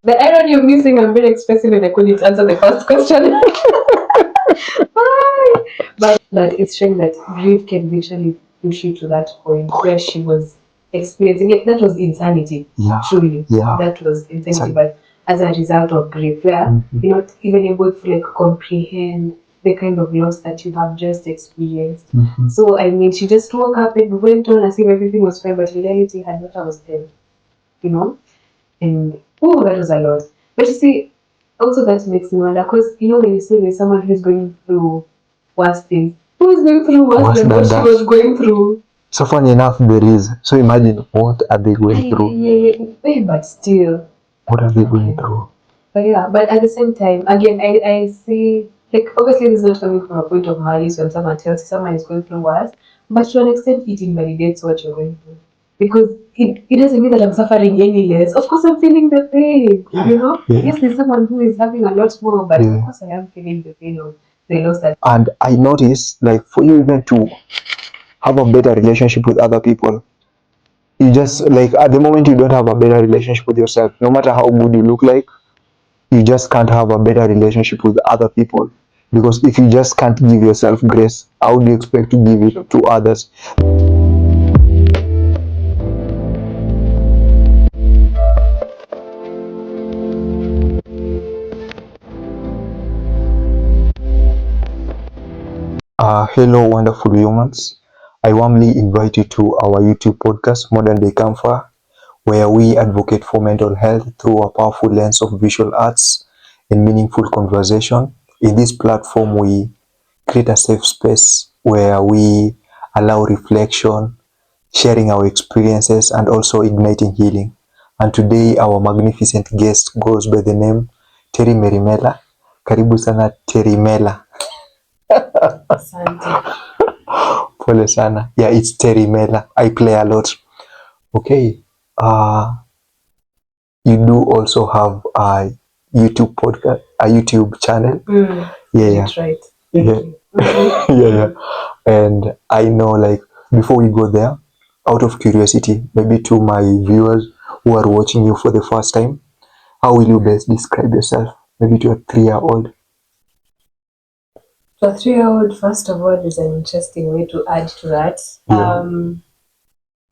The iron you're missing, I'm very expressive and I couldn't answer the first question. but it's showing that grief can literally push you to that point where she was experiencing it. That was insanity. Yeah. Truly. Yeah. That was insanity. But as a result of grief, where you're not even able to like comprehend the kind of loss that you have just experienced. So I mean, she just woke up and went on as if everything was fine, but in reality her daughter was dead. You know? And oh, that was a lot. But you see, also that makes me wonder, because you know when you say there's someone who's going through worse things, who is going through worse than what she was going through? So funny enough, there is. So imagine, what are they going through? Yeah, but still. What are they going through? But yeah, but at the same time, again, I see, like, obviously this is not coming from a point of malice when someone tells you someone is going through worse, but to an extent it invalidates what you're going through. Because it doesn't mean that I'm suffering any less. Of course I'm feeling the pain, you know? Yeah. Yes, there's someone who is having a lot more, but of course I am feeling the pain of the loss that... And I noticed, like, for you even to have a better relationship with other people, you just, like, at the moment you don't have a better relationship with yourself, no matter how good you look like, you just can't have a better relationship with other people. Because if you just can't give yourself grace, how do you expect to give it to others? Hello, wonderful humans. I warmly invite you to our YouTube podcast, Modern Day Camphor, where we advocate for mental health through a powerful lens of visual arts and meaningful conversation. In this platform, we create a safe space where we allow reflection, sharing our experiences, and also igniting healing. And today, our magnificent guest goes by the name Terry Mmela. Karibu sana Terry Mmela. Pole sana. Yeah, it's Terry Mmela. I play a lot. Okay. You do also have a YouTube podcast, a YouTube channel. Yeah. That's right. Yeah. Yeah. And I know, like, before we go there, out of curiosity, maybe to my viewers who are watching you for the first time, how will you best describe yourself? Maybe to a 3-year-old. To a 3-year-old, first of all, is an interesting way to add to that. Yeah.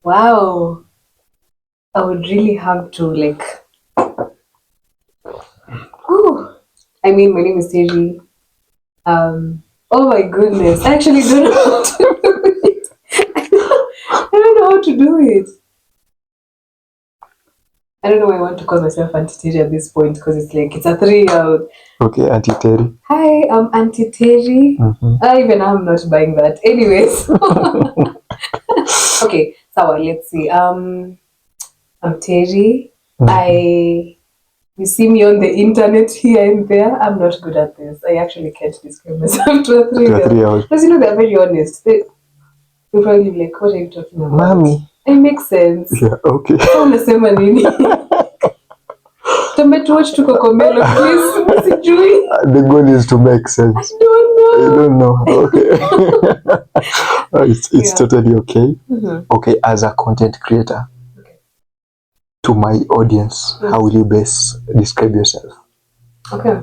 Wow. I would really have to, like... Whew. I mean, my name is Terry. Oh my goodness. I actually don't know how to do it. I don't know how to do it. I don't know why I want to call myself Auntie Terry at this point, because it's like, it's a 3-year-old. Okay, Auntie Terry. Hi, I'm Auntie Terry. Even I'm not buying that. Anyways. Okay, so let's see. I'm Terry. You see me on the internet here and there. I'm not good at this. I actually can't describe myself to a 3-year-old. Because you know, they're very honest. They're probably like, what are you talking about? Mommy. It makes sense. Yeah, okay. Unasema nini? Tumetuwatch tuko Komelo, please. Sijui. The goal is to make sense. I don't know. You don't know. Okay. It's totally okay. Okay, as a content creator, to my audience, how will you best describe yourself? Okay.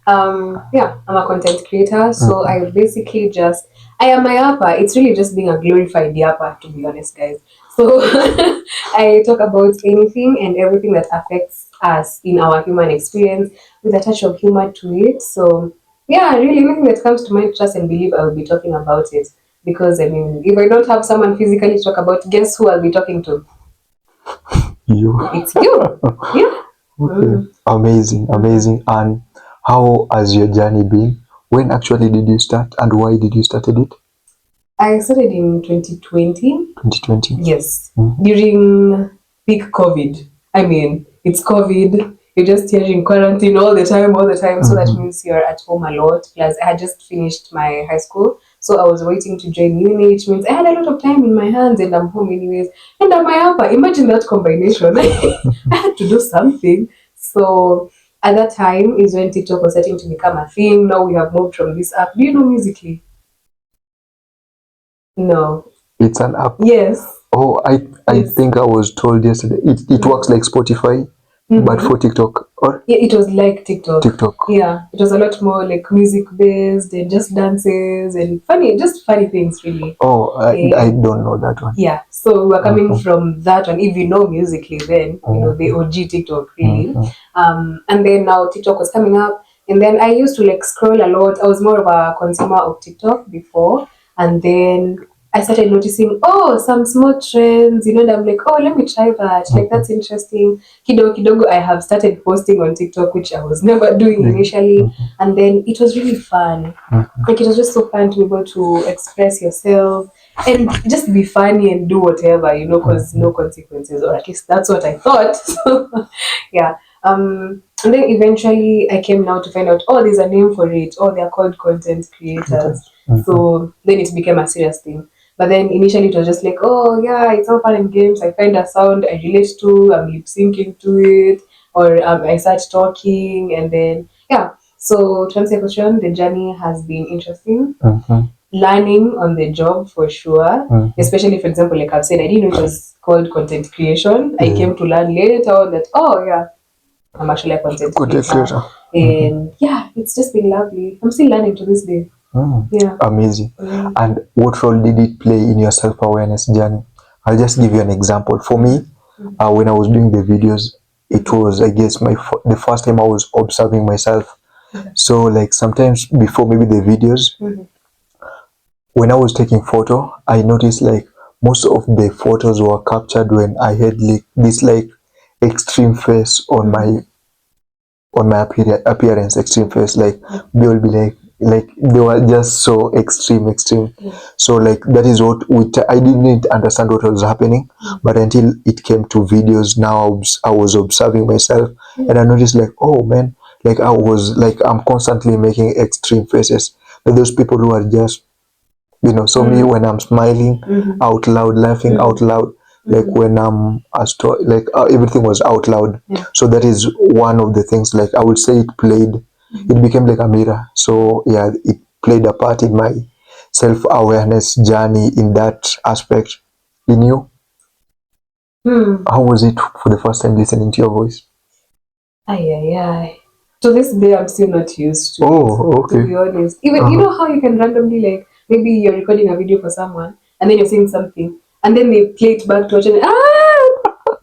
Yeah, I'm a content creator, so I basically just... I am my yapper. It's really just being a glorified yapper, to be honest, guys. So I talk about anything and everything that affects us in our human experience with a touch of humor to it. So yeah, really anything that comes to mind, trust and believe I will be talking about it. Because I mean, if I don't have someone physically to talk about, guess who I'll be talking to? You. It's you. Yeah. Okay. Amazing. And how has your journey been? When actually did you start, and why did you started it? I started in 2020. 2020? Yes. During peak COVID. I mean, it's COVID. You're just here in quarantine all the time. So that means you're at home a lot. Plus, I had just finished my high school. So I was waiting to join uni, which means I had a lot of time in my hands and I'm home anyways. And I'm my upper. Imagine that combination. I had to do something. So at that time is when TikTok was starting to become a thing. Now we have moved from this app. Do you know Musical.ly? No. It's an app? Yes. Oh, I think I was told yesterday. It works like Spotify. but for TikTok or yeah, it was like TikTok. TikTok. Yeah, it was a lot more like music based and just dances and funny, just funny things really. Oh, I don't know that one. Yeah, so we're coming from that one. If you know Musically, then you know the OG TikTok really. And then now TikTok was coming up, and then I used to like scroll a lot. I was more of a consumer of TikTok before, and then I started noticing, oh, some small trends, you know, and I'm like, oh, let me try that. Like, that's interesting. Kidogo kidogo, I have started posting on TikTok, which I was never doing initially. And then it was really fun. Like, it was just so fun to be able to express yourself and just be funny and do whatever, you know, because no consequences, or at least that's what I thought. So, yeah. And then eventually I came now to find out, oh, there's a name for it. Oh, they're called content creators. So then it became a serious thing. But then initially it was just like, oh yeah, it's all fun and games. I find a sound I relate to, I'm lip syncing to it, or I start talking, and then yeah. So to answer your question, the journey has been interesting. Learning on the job for sure, especially for example, like I've said, I didn't know it was called content creation. I came to learn later on that, oh yeah, I'm actually a content creator. And yeah, it's just been lovely. I'm still learning to this day. Yeah. Amazing. And what role did it play in your self-awareness journey? I'll just give you an example. For me, when I was doing the videos, it was, I guess, the first time I was observing myself. So like sometimes before maybe the videos, when I was taking photo, I noticed like most of the photos were captured when I had like this like extreme face on my appearance, extreme face. Like they will be like they were just so extreme. So like that is what I didn't understand what was happening, but until it came to videos, now I was observing myself, and I noticed like, oh man, like I'm constantly making extreme faces. Like those people who are just, you know, so me when I'm smiling out loud, laughing out loud, like when I'm like everything was out loud. So that is one of the things, like I would say it became like a mirror. So yeah, it played a part in my self-awareness journey in that aspect. In you, how was it for the first time listening to your voice? Ay, ay, ay. To this day, I'm still not used to Oh, it, to be honest. Even, you know how you can randomly, like, maybe you're recording a video for someone, and then you're saying something, and then they play it back to watch, and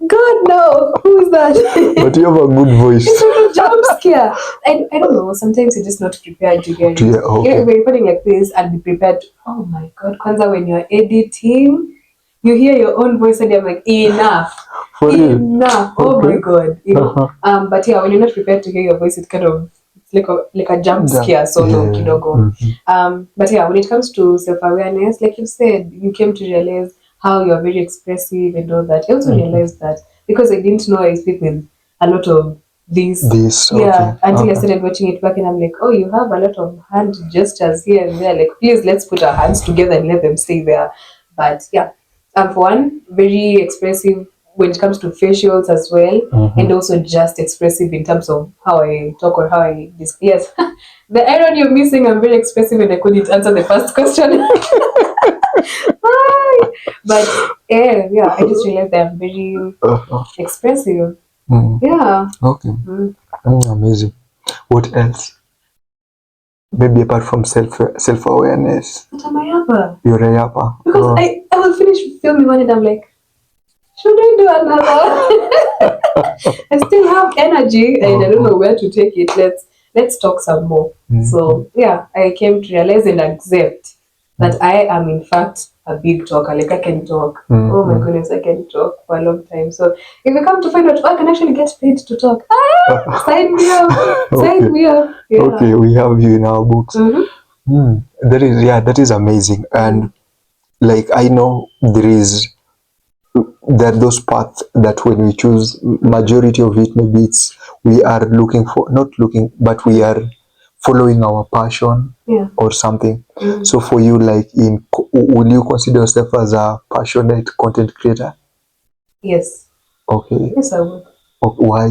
God, no, who is that? But you have a good voice. It's like a jump scare. I don't know, sometimes you're just not prepared to hear it. Yeah, okay. You know, if you're recording like this, I'll be prepared. Oh my God, Kwanzaa, when you're editing, you hear your own voice, and you're like, enough. For real? Enough. Oh my God. You know. But yeah, when you're not prepared to hear your voice, it kind of, it's like a jump scare sort of kidogo. But yeah, when it comes to self-awareness, like you said, you came to realize how you're very expressive and all that. I also realized that because I didn't know I speak with a lot of this. Yeah, until I started watching it back, and I'm like, oh, you have a lot of hand gestures here and there. Like, please, let's put our hands together and let them stay there. But yeah, for one, very expressive when it comes to facials as well, and also just expressive in terms of how I talk or how I display. Yes, the iron you're missing, I'm very expressive and I couldn't answer the first question. But yeah, I just realized that I'm very expressive. Yeah. Okay. Amazing. What else? Maybe apart from self-awareness. But am I upper? You're a yapper. Because I will finish filming one and I'm like, should I do another? I still have energy and I don't know where to take it. Let's talk some more. So yeah, I came to realize and accept that I am in fact a big talker. Like I can talk. Oh my goodness, I can talk for a long time. So if you come to find out, I can actually get paid to talk. Sign me up. Sign me up. Yeah. Okay, we have you in our books. That is amazing. And like I know there are those paths that when we choose, majority of it maybe it's we are looking for, not looking, but we are following our passion or something. So for you, like will you consider yourself as a passionate content creator? Yes. Okay. Yes, I would. Why?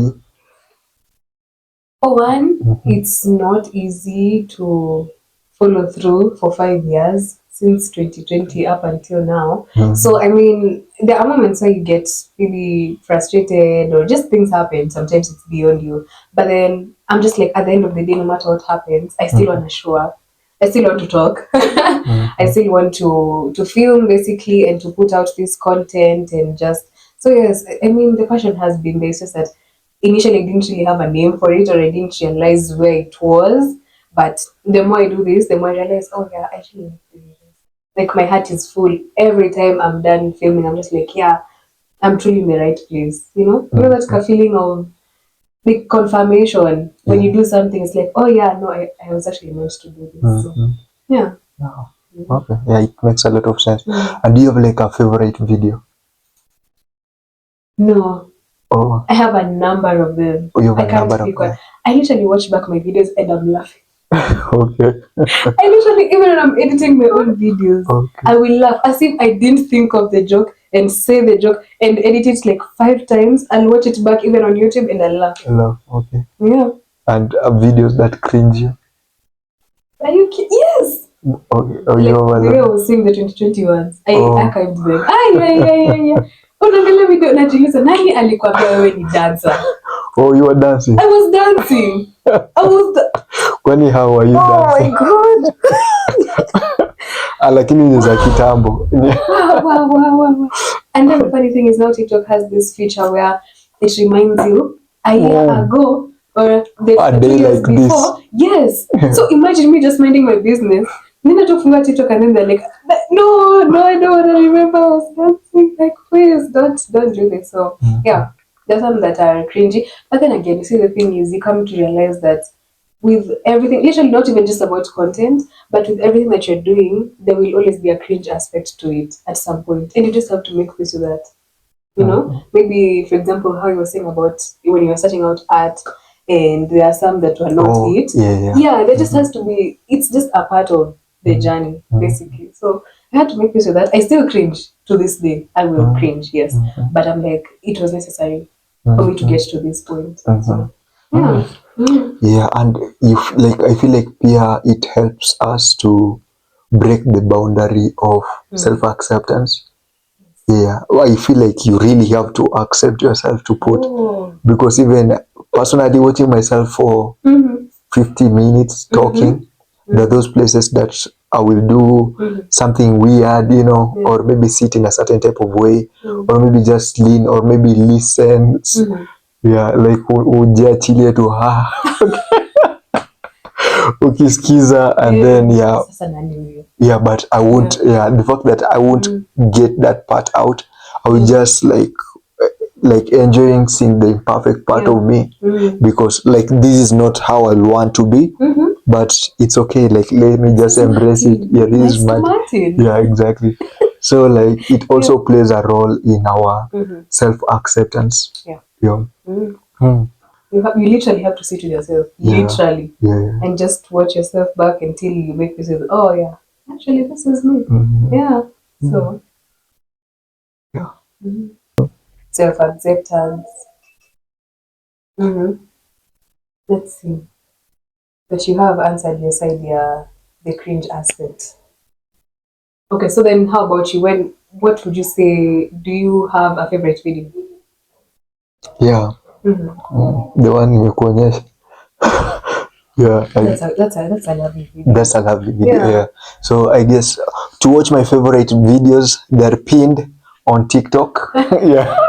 For one, it's not easy to follow through for 5 years since 2020 up until now. Mhm. So I mean, there are moments where you get really frustrated or just things happen. Sometimes it's beyond you. But then I'm just like, at the end of the day, no matter what happens, I still want to show up. I still want to talk. I still want to film basically and to put out this content and just so yes, I mean the passion has been there. It's just that initially I didn't really have a name for it or I didn't realize where it was. But the more I do this, the more I realize, oh yeah, I actually like doing this. Like my heart is full. Every time I'm done filming, I'm just like, yeah, I'm truly in the right place. You know that kind of feeling of the confirmation when you do something. It's like, oh yeah, no, I was actually meant to do this. So, yeah. Oh, okay. Yeah, it makes a lot of sense. And do you have like a favorite video? No, Oh, I have a number of them. you have I a can't number of pick one. them. I literally watch back my videos and I'm laughing. Okay. I literally, even when I'm editing my own videos, Okay. I will laugh as if I didn't think of the joke and say the joke and edit it like 5 times. I'll watch it back even on YouTube and I'll laugh. Hello. Okay. Yeah. And videos that cringe you? Are you kidding? Yes. Okay. Oh, Like you the have way I a was saying the 2020 ones, I Oh. archived them. Ah, yeah. Unaangalia video najiuliza nani alikwambia wewe ni dancer? Oh, you were dancing. I was dancing. Kwani how are you dancing? Oh my god. Lakini ni za kitambo. Wow. And then the funny thing is now TikTok has this feature where it reminds you a year ago or the 2 years like before. this. Yes. So imagine me just minding my business. Then I talk from TikTok and then they're like, no, I don't want to remember I was dancing. Like, please don't do this. So yeah, there's some that are cringy. But then again, you see the thing is you come to realize that with everything, literally not even just about content, but with everything that you're doing, there will always be a cringe aspect to it at some point. And you just have to make peace with that. Maybe, for example, how you were saying about when you were starting out art, and there are some that were not it. Yeah, there just has to be, it's just a part of the journey, basically. So I had to make peace with that. I still cringe to this day. I will cringe, yes. But I'm like, it was necessary for me to get to this point. So, yeah. Yeah, and if like I feel like it helps us to break the boundary of self-acceptance. Yeah, I feel like you really have to accept yourself to put because even personally watching myself for 50 minutes talking, there are those places that I will do something weird, or maybe sit in a certain type of way, or maybe just lean, or maybe listen. Yeah, like ujiachilie tu ukisikiza and then but I won't the fact that I won't get that part out, I will just like enjoying seeing the imperfect part of me because like this is not how I want to be, but it's okay, like let me just embrace it. Yeah, this is Martin. Yeah, exactly. So like it also plays a role in our self-acceptance. You literally have to sit with yourself, literally, and just watch yourself back until you make this. Oh yeah, actually this is me. Yeah. So self-acceptance. Let's see. But you have answered your side, the cringe aspect. Okay, so then how about you? What would you say? Do you have a favorite video? Yeah. The one nimekuonyesha. Yeah, that's a lovely video. That's a lovely video. Yeah. So I guess to watch my favorite videos, they're pinned on TikTok.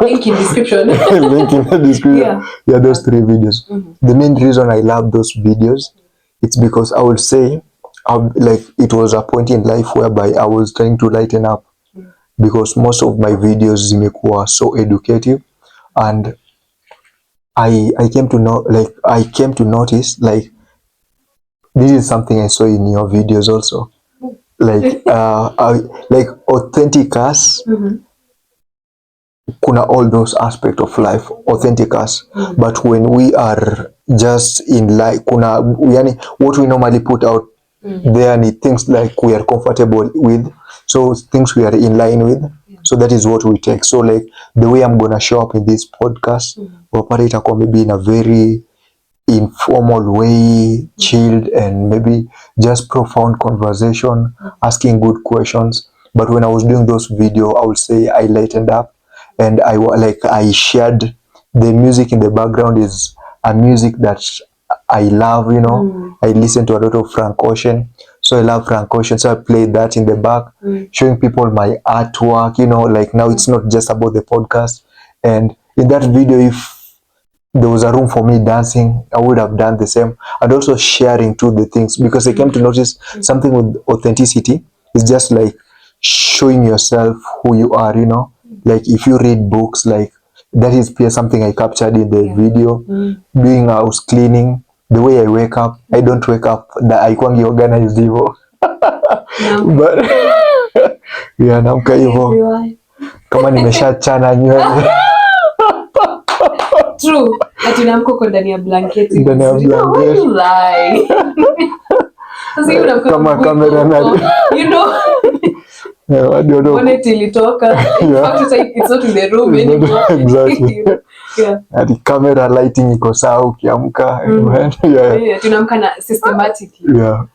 Link in description. Link in the description. Yeah, those 3 videos. The main reason I love those videos, it's because I would say, like it was a point in life whereby I was trying to lighten up, because most of my videos zimekuwa so educative, and I came to know, like I came to notice, like this is something I saw in your videos also, like like authentic us. Kuna all those aspects of life, authentic us, but when we are just in life, kuna yani what we normally put out there need things like we are comfortable with, so things we are in line with, so that is what we take. So like the way I'm gonna show up in this podcast, or itakuwa maybe in a very informal way, chilled, and maybe just profound conversation, asking good questions. But when I was doing those video, I would say I lightened up, and I shared the music in the background is a music that I love. I listen to a lot of Frank Ocean, so I love Frank Ocean. So I played that in the back, showing people my artwork. Like now it's not just about the podcast. And in that video, if there was a room for me dancing, I would have done the same. And also sharing too the things, because I came to notice something with authenticity is just like showing yourself who you are. Like if you read books, like that is something I captured in the video. Doing house cleaning, the way I wake up, I don't wake up that I kwangi organized hivyo. But yeah, naamka hivyo kama nimeshachana nywele. True. Ati unaamka uko ndani ya blanketi. Ndani ya blanketi. Sasa hiyo unakuwa kama kamera na bonnet ilitoka. It's not in the room anymore. Exactly. Yeah. Ati camera lighting iko sawa ukiamka. Yeah, tunaamka na systematically. Yeah.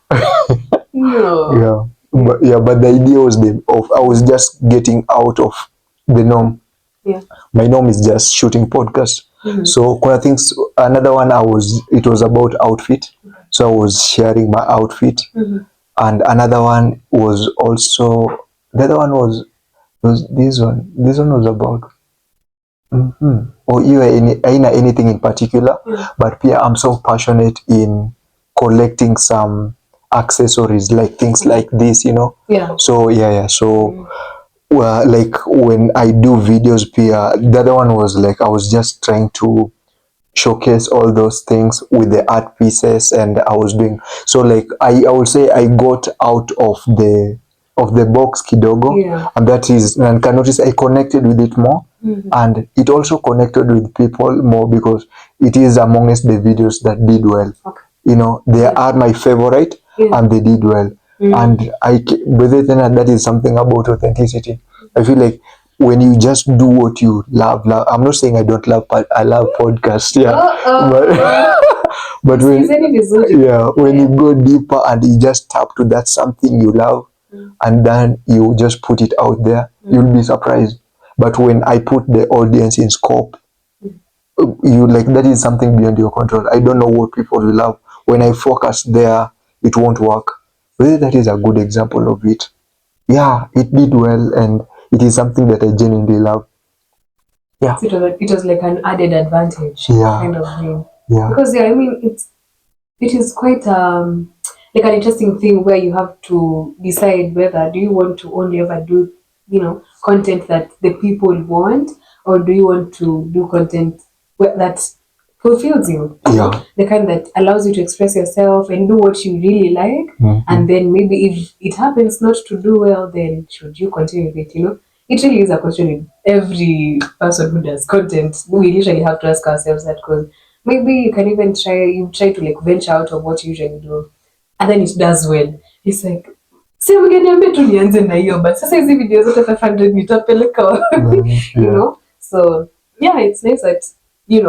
No. Yeah. But the idea was I was just getting out of the norm. Yeah. My norm is just shooting podcasts. So kuna things, another one it was about outfit. So I was sharing my outfit. And another one was also, the other one was this one. This one was about or even anything in particular. But yeah, I'm so passionate in collecting some accessories, like things like this, Yeah. So so like when I do videos, the other one was like I was just trying to showcase all those things with the art pieces, and I was doing so, like I would say I got out of the box kidogo. And that is, and can notice I connected with it more. And it also connected with people more because it is amongst the videos that did well. They are my favorite. And they did well. And that is something about authenticity. I feel like when you just do what you love, I'm not saying I don't love, but I love podcasts. But when you go deeper and you just tap to that something you love, and then you just put it out there, you'll be surprised. But when I put the audience in scope, that is something beyond your control. I don't know what people will love. When I focus there, it won't work. Well, that is a good example of it. Yeah, it did well, and it is something that I genuinely love. Yeah. So it was like an added advantage kind of thing. Yeah. Because I mean it is quite like an interesting thing where you have to decide whether do you want to only ever do, content that the people want, or do you want to do content that fulfills you, the kind that allows you to express yourself and do what you really like. And then maybe if it happens not to do well, then should you continue with it? It really is a question with every person who does content. We usually have to ask ourselves that, because maybe you can even try to like venture out of what you usually do, and then it does well. It's like, si mgeniambia tu nianze na hiyo, but sasa hizi video zote 500 nitapeleka wapi? So yeah, it's nice that you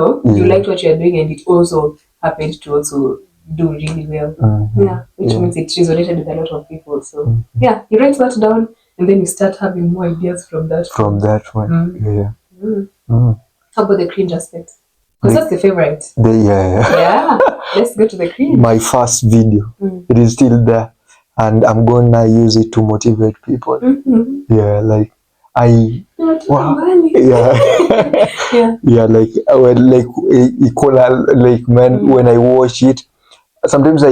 liked what you're doing, and it also happened to also do really well. Which means it resonated with a lot of people. So you write that down, and then you start having more ideas from that. From that one. How about the cringe aspect? Because that's the favorite. Let's go to the cringe. My first video, it is still there, and I'm gonna use it to motivate people. Like when I watch it, sometimes I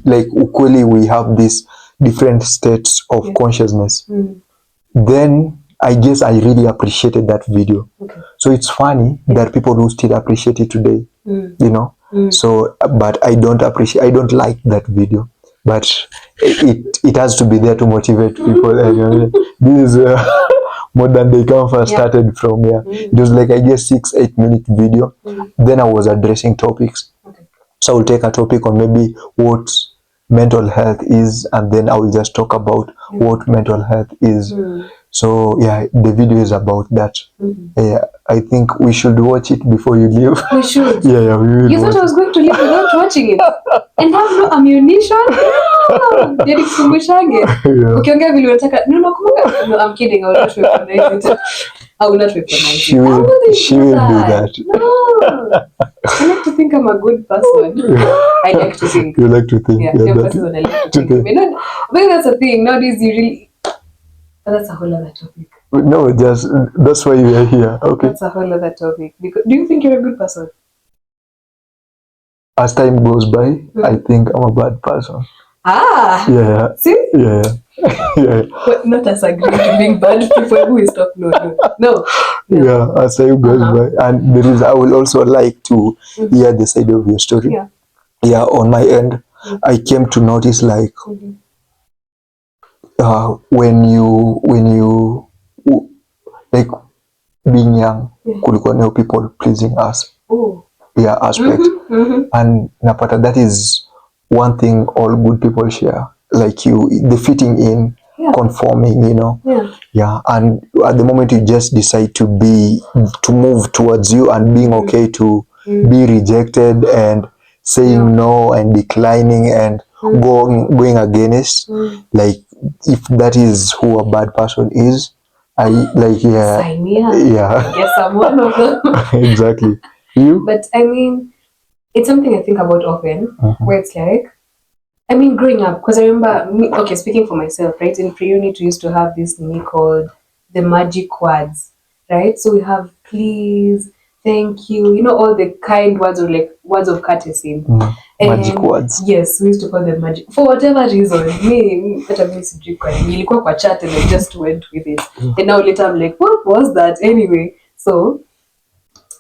like ukweli, we have these different states of consciousness. Then I guess I really appreciated that video. So it's funny that people who still appreciate it today, So, but I don't like that video. But it has to be there to motivate people. This is Modern Day Comfort started from here. It was like, I guess 6-8 minute video. Then I was addressing topics. So I will take a topic on maybe what mental health is, and then I will just talk about what mental health is. So yeah, the video is about that. I think we should watch it before you leave. We should. Yeah, we will. You thought I was going to leave without watching it and have no ammunition? No. Jadi kumbushange. Ukiongea vile unataka. No, kumbuka. No, I'm kidding. I will not weaponize it. I will not weaponize it. She will do that. No. I like to think I'm a good person. I like to think. You like to think. Yeah, I like to think. But that's the thing. Nowadays you really... That's a whole other topic. No, that's why we are here. Okay. That's a whole other topic. Because, do you think you're a good person? As time goes by, I think I'm a bad person. Yeah. See? Yeah. Yeah. But not as agreeing to being bad people who is talk. No. Yeah, as time goes by. And there is, I will also like to hear the side of your story. Yeah, on my end, I came to notice like when you like being young, kulikuwa na people pleasing us. Yeah, aspect. And napata that is one thing all good people share. Like the fitting in, conforming, you know. Yeah. And at the moment you just decide to move towards you and being okay to be rejected and saying no and declining and going against, like if that is who a bad person is, I like Sign me up. I guess I'm one of them. Exactly. You? But I mean, it's something I think about often, where it's like, I mean, growing up, because I remember, speaking for myself, right? In pre-unit, we used to have this thing called the magic words, right? So we have please, thank you, you know, all the kind words or like words of courtesy. Magic words. Yes, we used to call them magic. For whatever reason, me nilikuwa kwa chat and I just went with it. And now later I'm like, what was that anyway? So,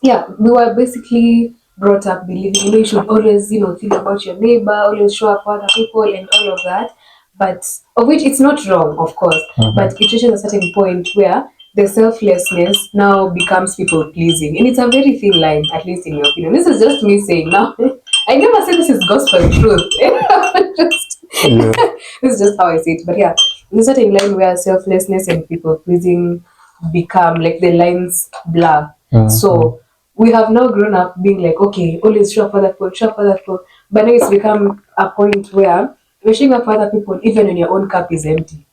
yeah, we were basically brought up believing, you know, you should always, you know, think about your neighbor, always show up for other people and all of that. But, of which it's not wrong, of course. But it reaches a certain point where the selflessness now becomes people pleasing. And it's a very thin line, at least in your opinion. This is just me saying now. I never say this is gospel truth. This is just how I say it. But yeah, there's a certain line where selflessness and people pleasing become like the lines blur. So we have now grown up being like, okay, always show up for that people. But now it's become a point where you're showing up for other people even when your own cup is empty.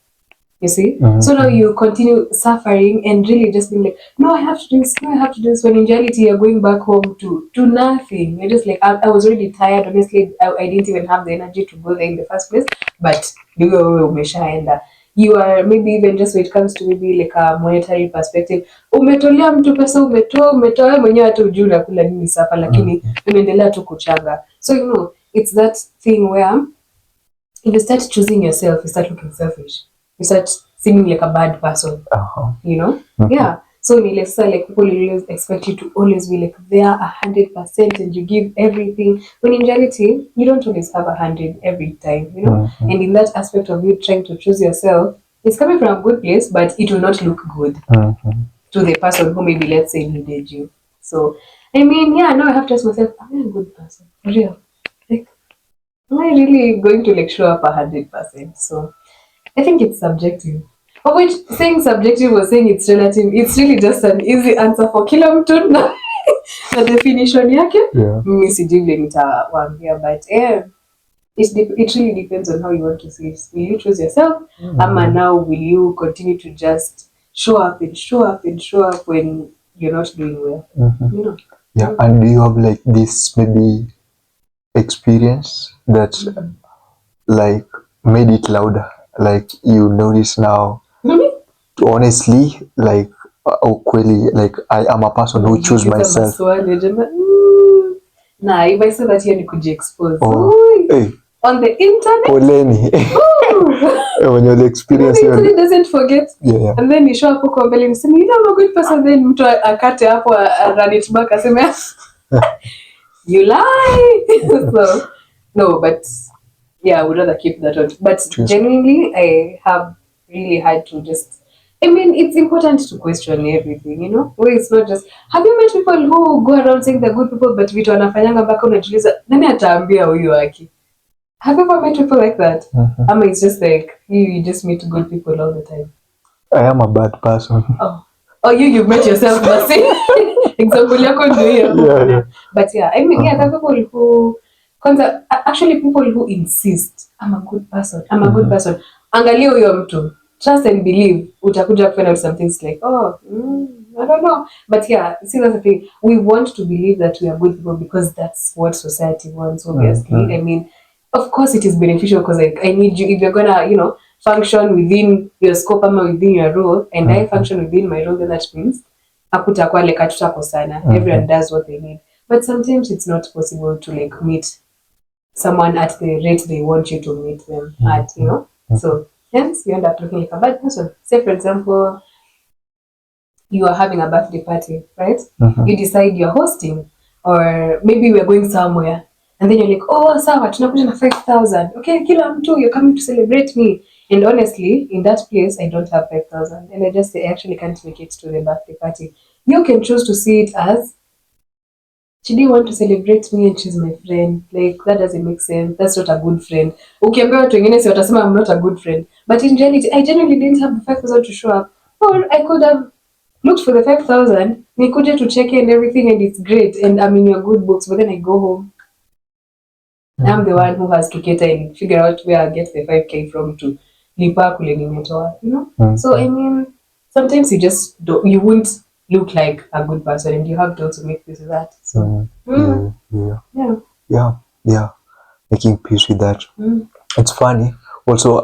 You see? So now you continue suffering and really just being like, no, I have to do this, when in reality you're going back home to nothing. You're just like, I was already tired, honestly, I didn't even have the energy to go there in the first place, but you are maybe even just when it comes to maybe like a monetary perspective, umetolea mtu pesa, umetoa mwenyewe hata ujui unakula nini sapa, lakini unaendelea tu kuchanga. So you know, it's that thing where if you start choosing yourself, you start looking selfish. You start seeming like a bad person, you know? Yeah. So like people always expect you to always be like there 100% and you give everything. When in reality, you don't always have 100 every time, you know? And in that aspect of you trying to choose yourself, it's coming from a good place, but it will not look good to the person who maybe, let's say, needed you. So, I mean, yeah, now I have to ask myself, am I a good person? For real? Like, am I really going to like show up 100%? So, I think it's subjective. Of which saying subjective or saying it's relative, it's really just an easy answer for kila mtu na definition yake. Mimi sijui vile nitawaambia, but it really depends on how you want to see it. Will you choose yourself? Ama now will you continue to just show up when you're not doing well? You know? Yeah, and do you have like this maybe experience that like made it louder? Like you notice now, honestly, like ukweli, like I am a person who choose myself. Nah, if I say that here, you could expose. Hey. On the internet. Poleni. When you're the experience, the internet doesn't forget. Yeah. And then you show up mbele and say, you know, I'm a good person. Then mtu akate hapo run it back aseme, you lie. So no, but yeah, I would rather keep that on. But genuinely, I have really had to just, I mean, it's important to question everything, you know? Where it's not just, have you met people who go around saying they're good people, but vitu wanafanyanga mpaka unajiuliza, nani ataambia huyu waki? Have you ever met people like that? I mean, it's just like, you just meet good people all the time. I am a bad person. Oh. or you met yourself basi. Example yako ndio hiyo. Yeah. But yeah, I mean, yeah, there are people who, actually people who insist, I'm a good person, I'm a good person. Angalia huyo mtu. Trust and believe. Utakuja find out some things like, I don't know. But yeah, see, that's the thing. We want to believe that we are good people because that's what society wants, obviously. I mean, of course it is beneficial because I need you, if you're gonna, function within your scope or within your role, and I function within my role, then that means hakutakuwa like hatutakosana. Everyone does what they need. But sometimes it's not possible to like meet someone at the rate they want you to meet them at, So hence you end up looking like a bad person. Say for example, you are having a birthday party, right? You decide you're hosting, or maybe we're going somewhere, and then you're like, oh, sawa, tunakuja na 5,000. Okay, kila mtu, you're coming to celebrate me. And honestly, in that place, I don't have 5,000. And I just say, I actually can't make it to the birthday party. You can choose to see it as, she didn't want to celebrate me and she's my friend. Like, that doesn't make sense. That's not a good friend. Ukiambia watu wengine si watasema I'm not a good friend. But in reality, I genuinely didn't have the 5,000 to show up. Or I could have looked for the 5,000, nikuje to check and everything, and it's great, and I'm in your good books, but then I go home. I'm the one who has to cater and figure out where I'll get the 5K from to lipa kule nimetoa, So I mean, sometimes you won't look like a good person, and you have to also make peace with that. So Yeah, making peace with that. It's funny. Also,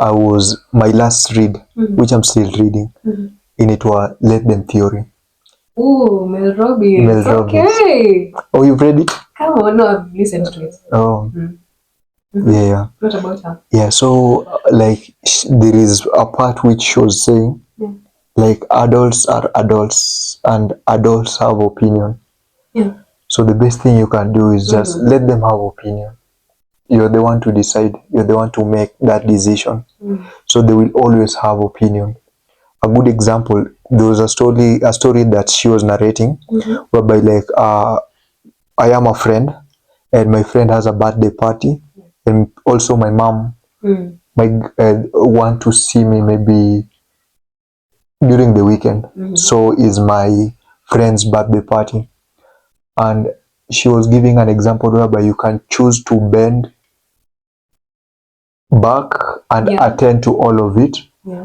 my last read, which I'm still reading, in it was Let Them Theory. Ooh, Mel Robbins. Okay. Oh, you've read it? Come on, no, I've listened to it. Oh. Yeah. What about her? Yeah, so like there is a part which shows saying like adults are adults and adults have opinion. Yeah. So the best thing you can do is just let them have opinion. You're the one to decide. You're the one to make that decision. So they will always have opinion. A good example, there was a story that she was narrating, whereby like I am a friend, and my friend has a birthday party, and also my mom might want to see me maybe during the weekend. So is my friend's birthday party, and she was giving an example whereby you can choose to bend back and attend to all of it.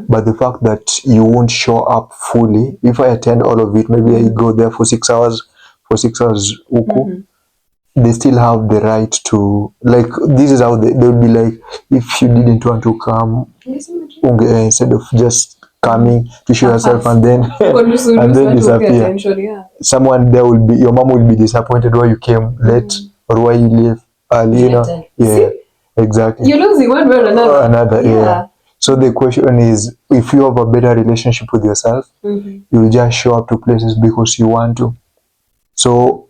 But the fact that you won't show up fully, if I attend all of it, maybe I go there for 6 hours, they still have the right to, like, this is how they'll be like, if you didn't want to come, instead of just coming to show yourself and then and then disappear. Someone there will be, your mom will be disappointed why you came late or why you leave early, Yeah, exactly. You're losing one way or another. Yeah. So the question is, if you have a better relationship with yourself, you will just show up to places because you want to. So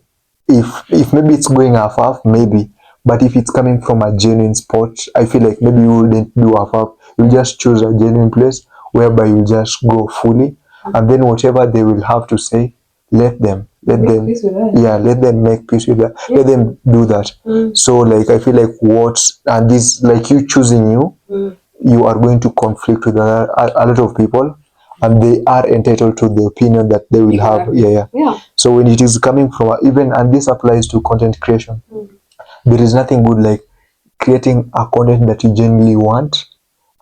if maybe it's going half, maybe, but if it's coming from a genuine spot, I feel like maybe you wouldn't do half. You just choose a genuine place whereby you just go fully, and then whatever they will have to say, let them let them make peace with that. Let them do that. So like I feel like and this, like, you choosing you are going to conflict with a lot of people, and they are entitled to the opinion that they will have. So when it is coming from even, and this applies to content creation, there is nothing good like creating a content that you genuinely want,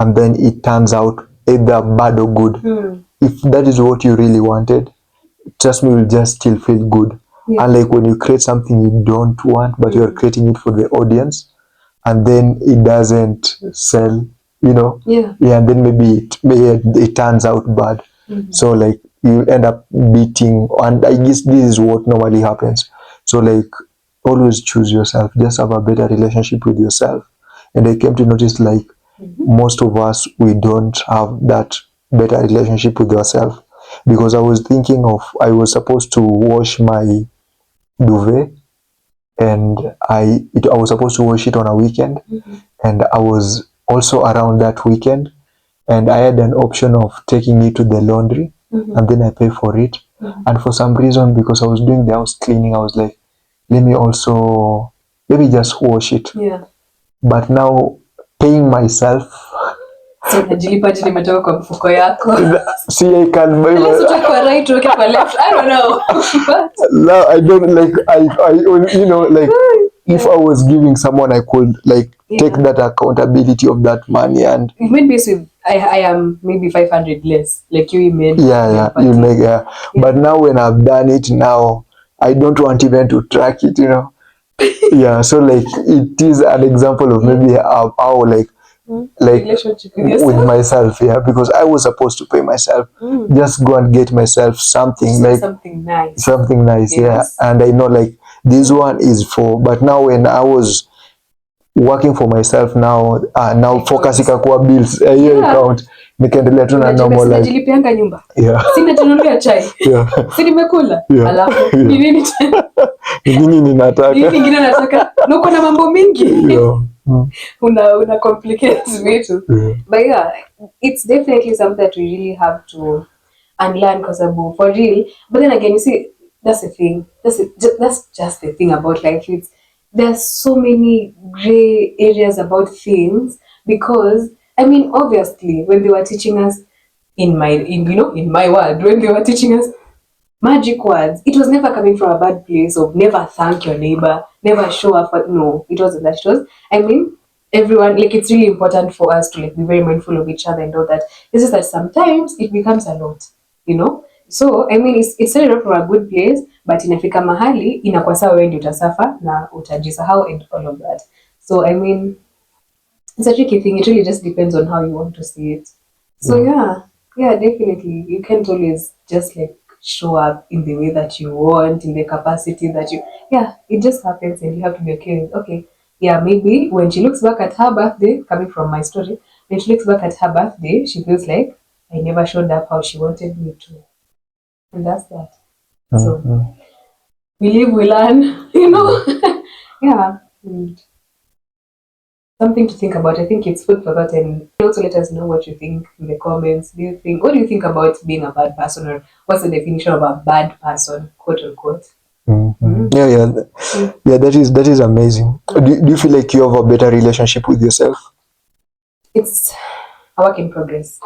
and then it turns out either bad or good. If that is what you really wanted, trust me, you'll just still feel good. Unlike when you create something you don't want, but you're creating it for the audience, and then it doesn't sell, and then maybe it turns out bad. So like you end up beating, and I guess this is what normally happens. So like always choose yourself, just have a better relationship with yourself. And I came to notice like most of us, we don't have that better relationship with ourselves, because I was supposed to wash my duvet, and I was supposed to wash it on a weekend, and I was also around that weekend, and I had an option of taking it to the laundry, and then I pay for it. And for some reason, because I was doing the house cleaning, I was like, let me just wash it. But now paying myself So unajilipa je nimetoka kwa mfuko yako. See, I can buy Unless utoke kwa right, utoke kwa left. I don't know. But no, I don't like. I you know, like if I was giving someone, I could like take that accountability of that money and. You made base with I am maybe 500 less, like you made. You make But now when I've done it now, I don't want even to track it, you know. So like it is an example of maybe how like relationship with myself, because I was supposed to pay myself, just go and get myself something like something nice, yes. And I know like this one is for, but now when I was working for myself now focus ikakuwa bills hiyo account nikaendelea tu na normal life. Najilipianga nyumba. Sina tunulia chai. Si nimekula. Alafu ni nini tena? Nini ninataka? Nini nyingine nataka? Nuko na mambo mingi. Una complicate vitu. But it's definitely something that we really have to unlearn because for real. But then again, you see, that's the thing. That's just the thing about life. There's so many gray areas about things because I mean obviously when they were teaching us in my world, when they were teaching us magic words, it was never coming from a bad place of never thank your neighbor, never show up no, it wasn't that. It was, I mean, everyone, like it's really important for us to like be very mindful of each other and all that. It's just that sometimes it becomes a lot, you know. So I mean it's started off from a good place but inafika mahali inakuwa sawa wewe ndio utasafa na utajisahau and all of that. So I mean it's a tricky thing. It really just depends on how you want to see it. So definitely you can't always just like show up in the way that you want, in the capacity that you it just happens and you have to be okay with maybe when she looks back at her birthday, coming from my story, when she looks back at her birthday she feels like I never showed up how she wanted me to. And that's that. So we live, we learn, you know. And something to think about. I think it's food for thought, and also let us know what you think in the comments. What do you think about being a bad person, or what's the definition of a bad person, quote unquote? That is amazing. Do you feel like you have a better relationship with yourself? It's a work in progress.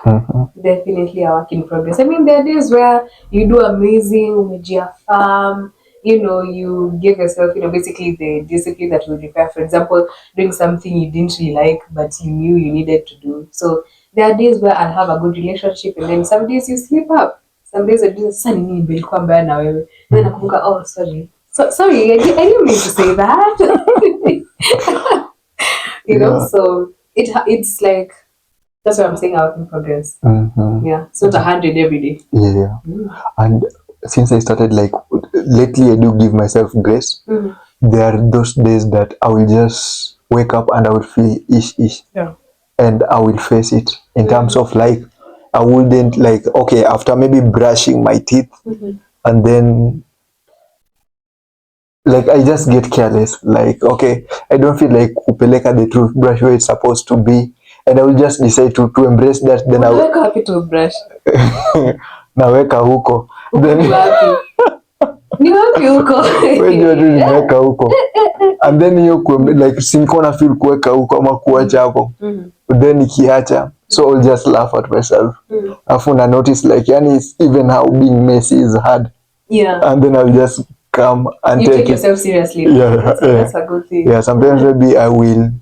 Definitely a work in progress. I mean, there are days where you do amazing, umejiaffirm, you know, you give yourself, you know, basically the discipline that will require, for example, doing something you didn't really like, but you knew you needed to do. So there are days where I'll have a good relationship, and then some days you slip up. Some days I do something nilikuwa mbaya na wewe. Then nakumbuka, oh, sorry. Sorry, I didn't mean to say that. You know, so it's like, that's what I'm saying, a work in progress. It's not 100 every day. And since I started, like lately, I do give myself grace. There are those days that I will just wake up and I will feel ish, and I will face it in terms of like I wouldn't like after maybe brushing my teeth, and then like I just get careless. Like I don't feel like kupeleka the toothbrush where it's supposed to be. And I will just decide to embrace that. Then I will happy to brush. Naweka huko. Then ni wapi huko? Wewe ndio nimeweka huko. And then hiyo like siniko na feel kuweka huko ama kuacha hapo. Then ikiacha, so I'll just laugh at myself. Afu na notice like even how being messy is hard. And then I'll just come and take yourself seriously. That's a good thing. Sometimes maybe I will.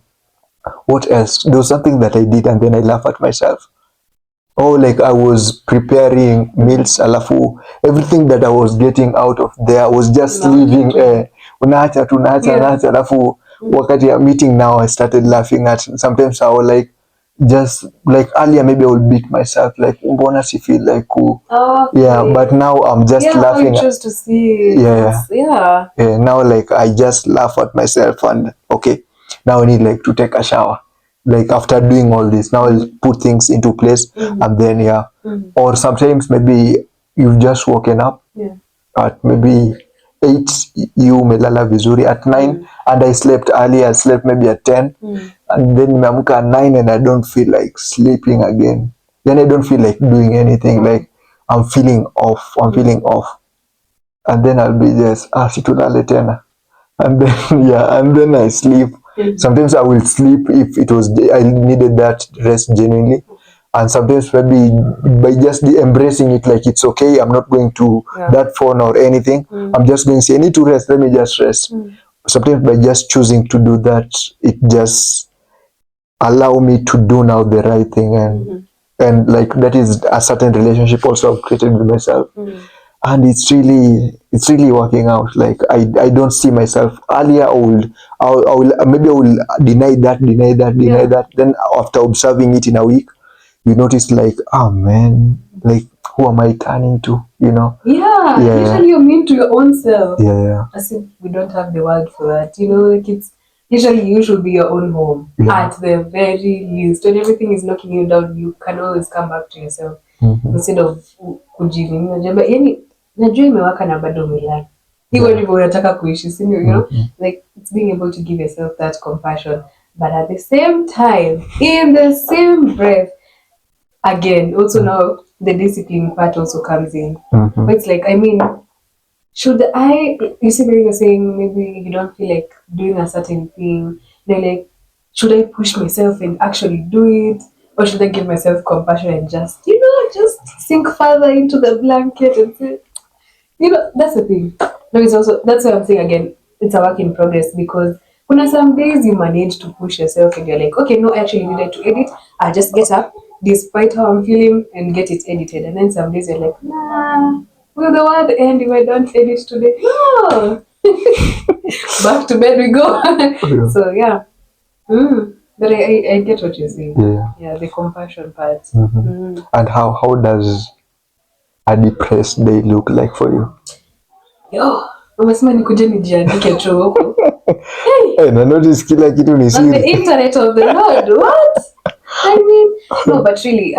What else? There was something that I did and then I laugh at myself. Like I was preparing meals, alafu everything that I was getting out of there I was just leaving. Unaacha, alafu wakati ya meeting now I started laughing at. Sometimes I will like just like earlier maybe I will beat myself like mbona si feel like but now I'm just laughing. To see. Now like I just laugh at myself and now I need like to take a shower. Like after doing all this, now I'll put things into place and then or sometimes maybe you've just woken up at maybe 8, you umelala vizuri at 9 and I slept early. I slept maybe at 10 and then nimeamka at 9 and I don't feel like sleeping again. Then I don't feel like doing anything. Like I'm feeling off. And then I'll be just situlale tena. And then and then I sleep. Sometimes I will sleep if it was I needed that rest genuinely, And sometimes maybe by just embracing it, like it's okay, I'm not going to that phone or anything. I'm just going to say, I need to rest, let me just rest. Sometimes by just choosing to do that, it just allow me to do now the right thing. And like that is a certain relationship also I've created with myself. And it's really working out. Like I don't see myself earlier. I will maybe I will deny that. Then after observing it in a week, you notice like, oh man, like who am I turning to? You know? Literally you're mean to your own self. Yeah. As if we don't have the word for that. You know, like it's literally you should be your own home. At the very least. When everything is knocking you down, you can always come back to yourself. Instead of kujivunia. But yani najua imewaka na bado umelala. Hivyo ndivyo unataka kuishi, si ndio? You know, like it's being able to give yourself that compassion, but at the same time, in the same breath, again, also now the discipline part also comes in. But it's like, I mean, should I? You see, when you're saying maybe you don't feel like doing a certain thing, they're like, should I push myself and actually do it, or should I give myself compassion and just, you know, just sink further into the blanket and say, you know, that's the thing. No, it's also, that's why I'm saying again, it's a work in progress, because when some days you manage to push yourself and you're like, okay, no, I actually needed to edit. I'll just get up despite how I'm feeling and get it edited. And then some days you're like, nah, will the world end if I don't edit today? No. Back to bed we go. So yeah. But I get what you're saying. Yeah, the compassion part. And how does a depressed day look like for you? Yo, umesema nikuje nijiandike tu huko. Hey, na notice kila kitu ni siri. On the internet of the Lord, what? I mean, no, but really,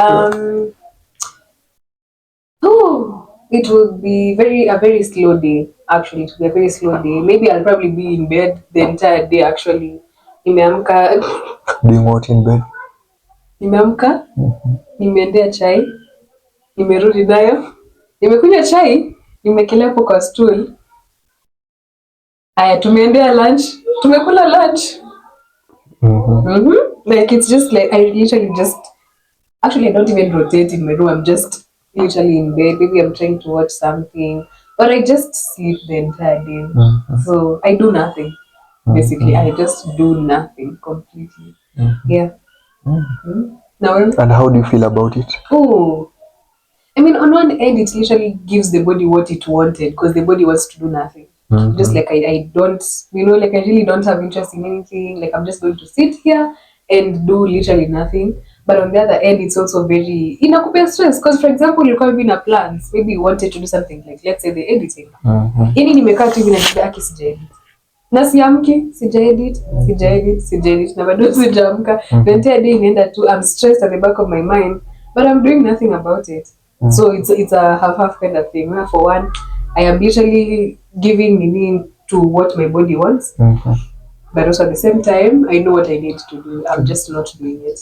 it would be a very slow day. Actually, it would be a very slow day. Maybe I'll probably be in bed the entire day. Actually, nimeamka. Doing what in bed? Nimeamka, nimeendea chai, nimerudi nayo, nimekunywa chai, nimekelea hapo kwa stool. Aya, tumeendea lunch, tumekula lunch. Like it's just like I literally just actually I don't even rotate in my room. I'm just literally in bed. Maybe I'm trying to watch something, but I just sleep the entire day. So I do nothing. Basically, I just do nothing completely. Yeah. Now, and how do you feel about it? Oh, I mean, on one end, it literally gives the body what it wanted, because the body wants to do nothing. Just like I don't, you know, like I really don't have interest in anything. Like I'm just going to sit here and do literally nothing. But on the other end, it's also very inakupea stress, because for example, you can't be in a plans. Maybe you wanted to do something like, let's say, the editing. Yani nimekaa tu hivi na aki sijaedit. Na siamki, sijaedit na bado sijaamka. The entire day inaenda tu, I'm stressed at the back of my mind, but I'm doing nothing about it. So it's a half kind of thing. For one, I am literally giving meaning to what my body wants, but also at the same time, I know what I need to do. I'm just not doing it.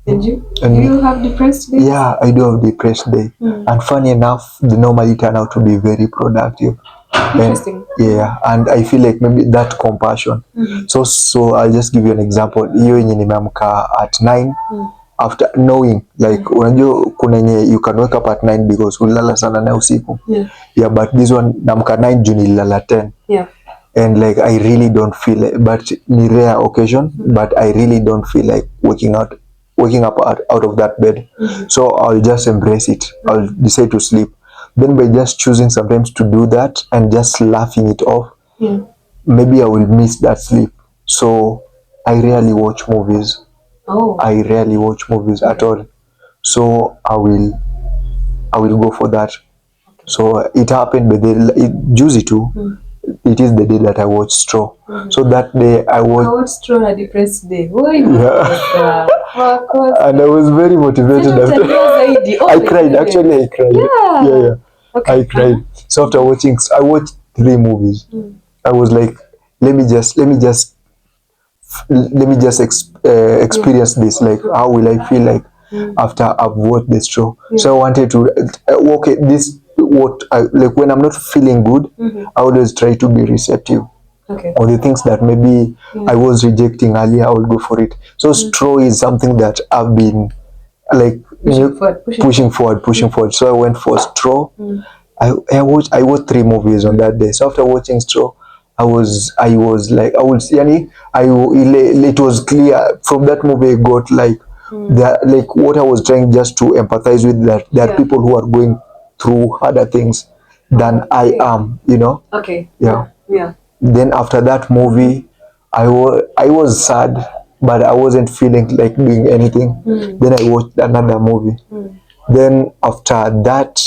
And you? Do you have depressed days? Yeah, I do have depressed day. And funny enough, they normally turn out to be very productive. Interesting. And I feel like maybe that compassion. So I'll just give you an example. Hiyo yenye nimeamka at 9 after knowing like unajua kuna yenye you can wake up at 9 because ulala sana na usiku. But this one naamka 9 juu nilala 10. And like I really don't feel like, but ni rare occasion, but I really don't feel like waking up out of that bed. So I'll just embrace it. I'll decide to sleep. Then by just choosing sometimes to do that and just laughing it off, maybe I will miss that sleep. So I rarely watch movies. I rarely watch movies at all. So I will go for that. So it happened, but juicy too. It is the day that I watched Straw. So that day I watched Straw on a depressed day. and I was very motivated after. I cried. Actually, I cried. Okay. I cried. So after watching, I watched 3 movies. I was like, let me just experience this. Like, how will I feel like after I've watched this show? So I wanted to this what I like when I'm not feeling good. I always try to be receptive. Or the things that maybe I was rejecting earlier, I will go for it. So Straw is something that I've been like pushing Mm. forward. So I went for Straw. Mm. I watched 3 movies on that day. So after watching Straw, I was like, yani, it was clear from that movie. I got like that, like what I was trying just to empathize with, that there are Yeah. people who are going through harder things than I Okay. am, you know. Okay. Yeah. Yeah. Then after that movie, I was sad, but I wasn't feeling like doing anything. Then I watched another movie. Then after that,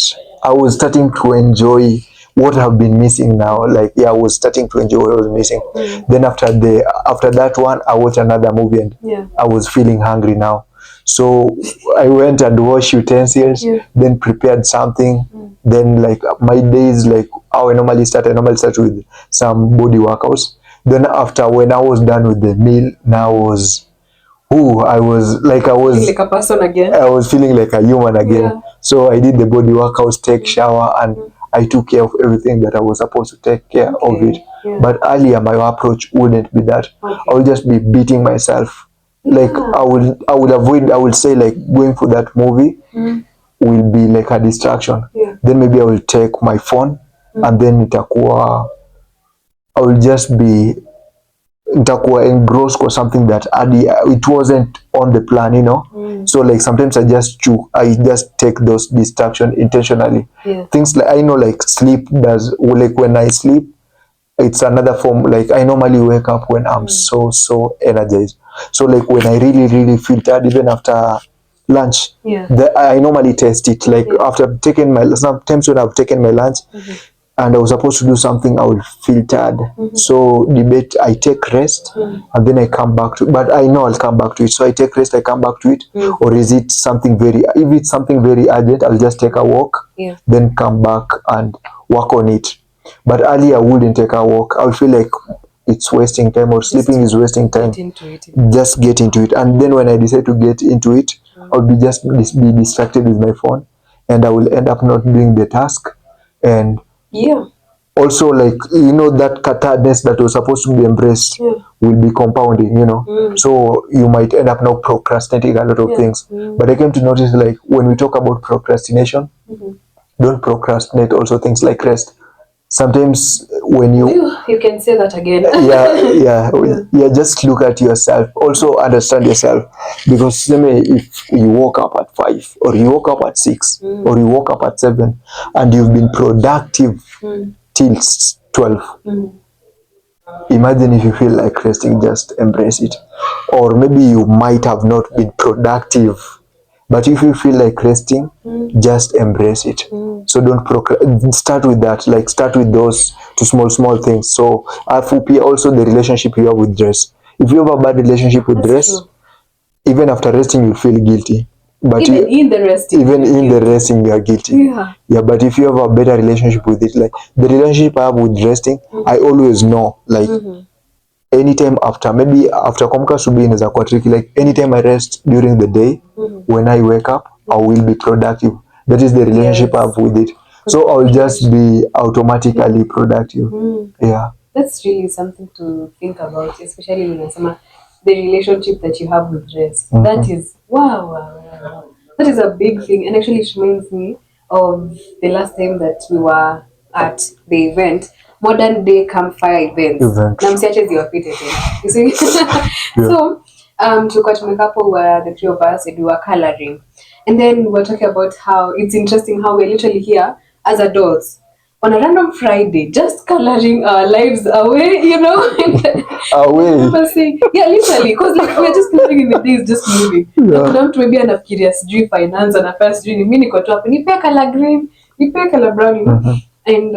I was starting to enjoy what I've been missing now. Like, yeah, I was starting to enjoy what I was missing. Then after that one, I watched another movie, and Yeah. I was feeling hungry now. So I went and washed utensils, Yeah. then prepared something. Then like my days, like how I normally start with some body workouts. Then after, when I was done with the meal, now was, Feeling like a person again. I was feeling like a human again. Yeah. So I did the body workouts, take shower, and I took care of everything that I was supposed to take care of it. Yeah. But earlier, my approach wouldn't be that. Okay. I would just be beating myself. Like, Yeah. I would say, like, going for that movie will be like a distraction. Yeah. Then maybe I will take my phone, and then I will just be nitakuwa engrossed kwa something that it wasn't on the plan, you know. So like sometimes I just take those distraction intentionally. Yeah. Things like, I know, like sleep does, like when I sleep, it's another form. Like I normally wake up when I'm so energized. So like when I really feel tired, even after lunch, Yeah. I normally test it. Like after taking sometimes when I've taken my lunch, and I was supposed to do something, I will feel tired. So debate, I take rest, and then I come back to it. But I know I'll come back to it. So I take rest, I come back to it. Or is it something if it's something very urgent, I'll just take a walk, Yeah. then come back and work on it. But earlier I wouldn't take a walk. I would feel like it's wasting time, or sleeping is wasting time. Get into it. Just get into it. And then when I decide to get into it, I'll be distracted with my phone, and I will end up not doing the task. And Yeah. also, like, that tiredness that was supposed to be embraced will be compounding, so you might end up now procrastinating a lot of things. But I came to notice, like, when we talk about procrastination, don't procrastinate also things like rest. Sometimes when You can say that again. yeah, just look at yourself, also understand yourself. Because let me, if you woke up at 5, or you woke up at 6, or you woke up at 7, and you've been productive till 12, imagine if you feel like resting, just embrace it. Or maybe you might have not been productive, but if you feel like resting, just embrace it. So don't start with that. Like, start with those two small things. So also the relationship you have with dress. If you have a bad relationship with dress, true. even after resting you feel guilty. But Even in the resting, even you're in the guilty. resting you are guilty. Yeah. But if you have a better relationship with it, like the relationship I have with resting, I always know, like, anytime after kuamka asubuhi inaweza kuwa tricky. Like, anytime I rest during the day, when I wake up, I will be productive. That is the relationship I have with it. So I'll just be automatically productive. Yeah. That's really something to think about, especially when the relationship that you have with rest. That is wow. That is a big thing, and actually it reminds me of the last time that we were at the event, modern day campfire events. Na msiache ziwapite tena. You see? So tulikuwa tumekapo, were the three of us, and we were coloring. And then we were talking about how it's interesting how we're literally here as adults on a random Friday, just coloring our lives away. Away. I remember saying, yeah, literally, because like we're just living in the days, just moving. Yeah. Kuna mtu maybe anafikiria sijui finance, anafanya sijui ni mimi niko tu hapo, nipe color green, nipe color brown, And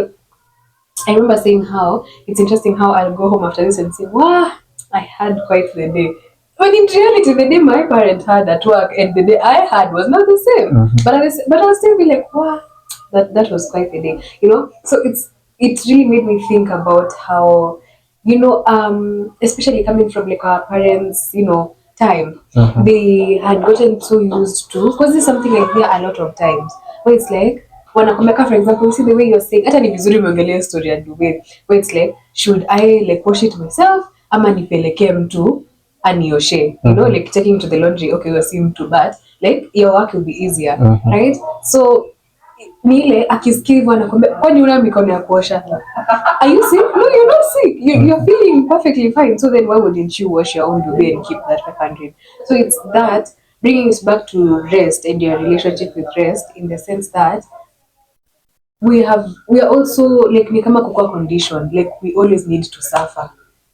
I remember saying how it's interesting how I'll go home after this and say, wow, I had quite the day. When in reality, the day my parent had at work and the day I had was not the same. But I was still be like, wow, that was quite the day. So it really made me think about how, especially coming from like our parents, time, they had gotten so used to, because this is something I hear a lot of times, where it's like, wanakumeka, for example, you see the way you're saying, hata ni vizuri umeongelea story ya Dubai, where it's like, should I like wash it myself ama nipelekee mtu anioshe, you know, like taking to the laundry, okay, we're seeing to, but like your work will be easier, right? So ni ile akisikia hivyo anakwambia kwani una mikono ya kuosha? Are you sick? No, you're not sick. You're feeling perfectly fine. So then why wouldn't you wash your own duvet and keep that 500? So it's that bringing us back to rest and your relationship with rest, in the sense that we are also like ni kama kukua condition, like we always need to suffer,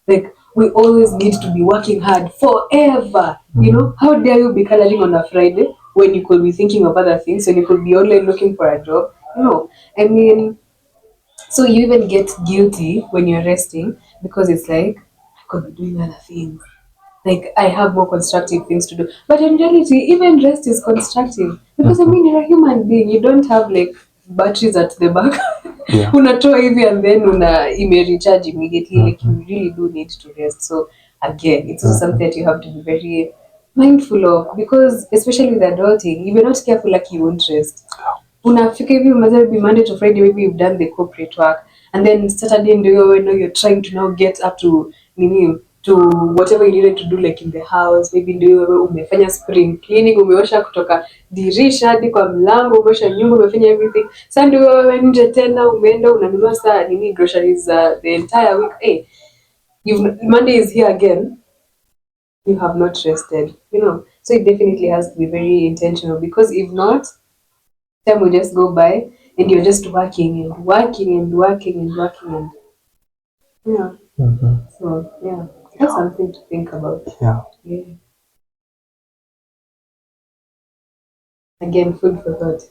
like we always need to be working hard forever. You know, how dare you be coloring on a Friday when you could be thinking of other things, when you could be only looking for a job? No, I mean, so you even get guilty when you're resting because it's like I could be doing other things, like I have more constructive things to do. But in reality, even rest is constructive because I mean you're a human being. You don't have like batteries at the back. Yeah. Unatoa hivi and then recharge immediately. Like you really do need to rest. So again, it's also something that you have to be very mindful of, because especially with adulting, if you're not careful, like you won't rest. Unafika hivi maybe Monday to Friday, maybe you've done the corporate work, and then Saturday ndio you're trying to now get up to nini, to whatever you needed to do, like in the house. Maybe ndio wewe umefanya spring cleaning, umeosha kutoka dirisha hadi kwa mlango, umeosha nyumba, umefanya everything. Sasa ndio wewe nje tena umeenda unanunua saa nini groceries the entire week. Hey, Monday is here again. You have not rested, you know. So it definitely has to be very intentional, because if not, time will just go by and you're just working and working and working and working and yeah. So yeah, that's something to think about. Yeah. Again, food for thought.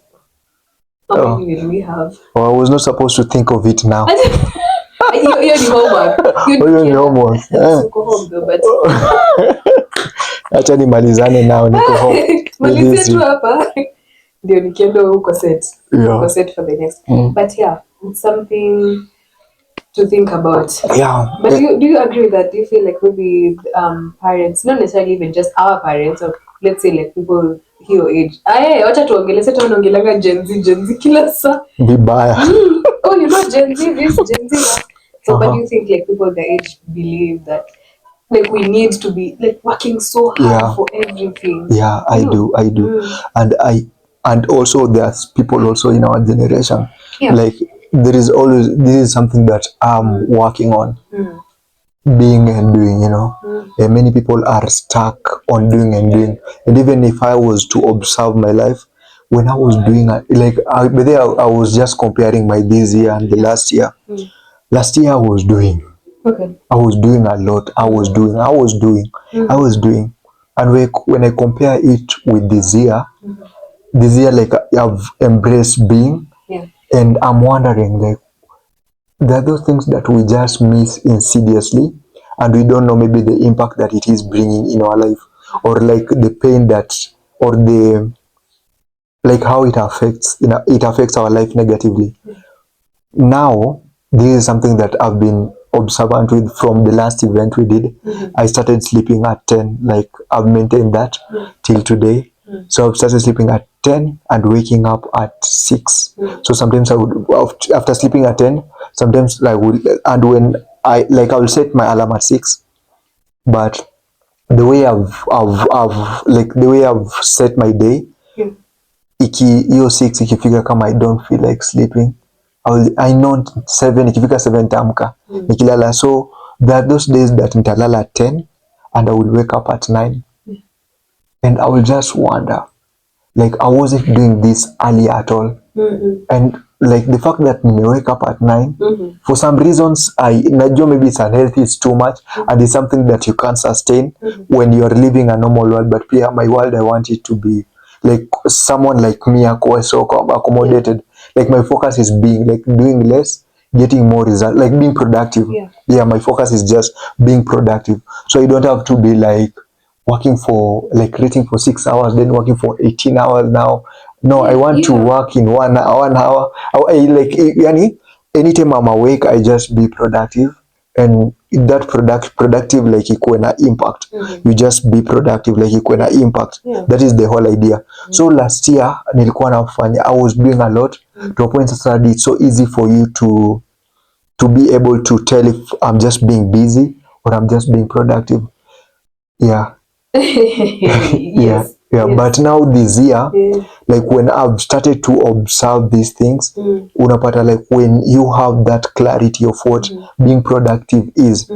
How many will we have? Oh, I was not supposed to think of it now. You're the homework. You're the homework. Go home though, but acha nimalizane nao niko home. Malizia tu hapa. Ndio nikienda huko set. Yeah. Set for the next. But yeah, it's something to think about. Yeah. But do you agree with that? Do you feel like maybe parents, not necessarily even just our parents, or let's say like people your age. Wacha tuongelee sasa, tunaongelanga Gen Z kila saa. Vibaya. Oh, you know Gen Z this, Gen Z that. So but do you think like people their age believe that like we need to be like working so hard for everything? Yeah, I do. And also there's people also in our generation. Like this is something that I'm working on. Being and doing, you know. And many people are stuck on doing and doing. And even if I was to observe my life, when I was doing I was just comparing my this year and the last year. Last year I was doing. Okay. I was doing a lot. I was doing. And when I compare it with this year like I've embraced being. And I'm wondering, like, there are those things that we just miss insidiously, and we don't know maybe the impact that it is bringing in our life, or like the pain that, or the, like how it affects our life negatively. Now, this is something that I've been observant with from the last event we did. I started sleeping at 10, like I've maintained that till today. So I've started sleeping at 10 and waking up at 6. So sometimes I would, after sleeping at 10, sometimes I would, and when I will set my alarm at 6, but the way I've set my day, hiyo 6 ikifika kama I don't feel like sleeping, I know 7 ikifika 7 tamka nikilala. So there are those days that nitalala at 10 and I will wake up at 9 and I will just wonder, like I wasn't doing this earlier at all. And like the fact that me wake up at 9 for some reasons, I najua maybe it's unhealthy, it's too much, and it's something that you can't sustain when you're living a normal world. But yeah, my world, I want it to be like someone like me, so accommodated. Like my focus is being like doing less, getting more result, like being productive. Yeah, my focus is just being productive. So you don't have to be like working for, like rating for 6 hours, then working for 18 hours now. No, I want to work in 1 hour. Like yani, anytime I'm awake, I just be productive. And that productive like ikuwe na impact. You just be productive like ikuwe na impact. That is the whole idea. So last year nilikuwa nafanya, I was doing a lot to a point that it's so easy for you to be able to tell if I'm just being busy or I'm just being productive. Yeah. Yes. Yeah. Yes. But now this year, Yeah. like when I've started to observe these things, unapata like when you have that clarity of what being productive is,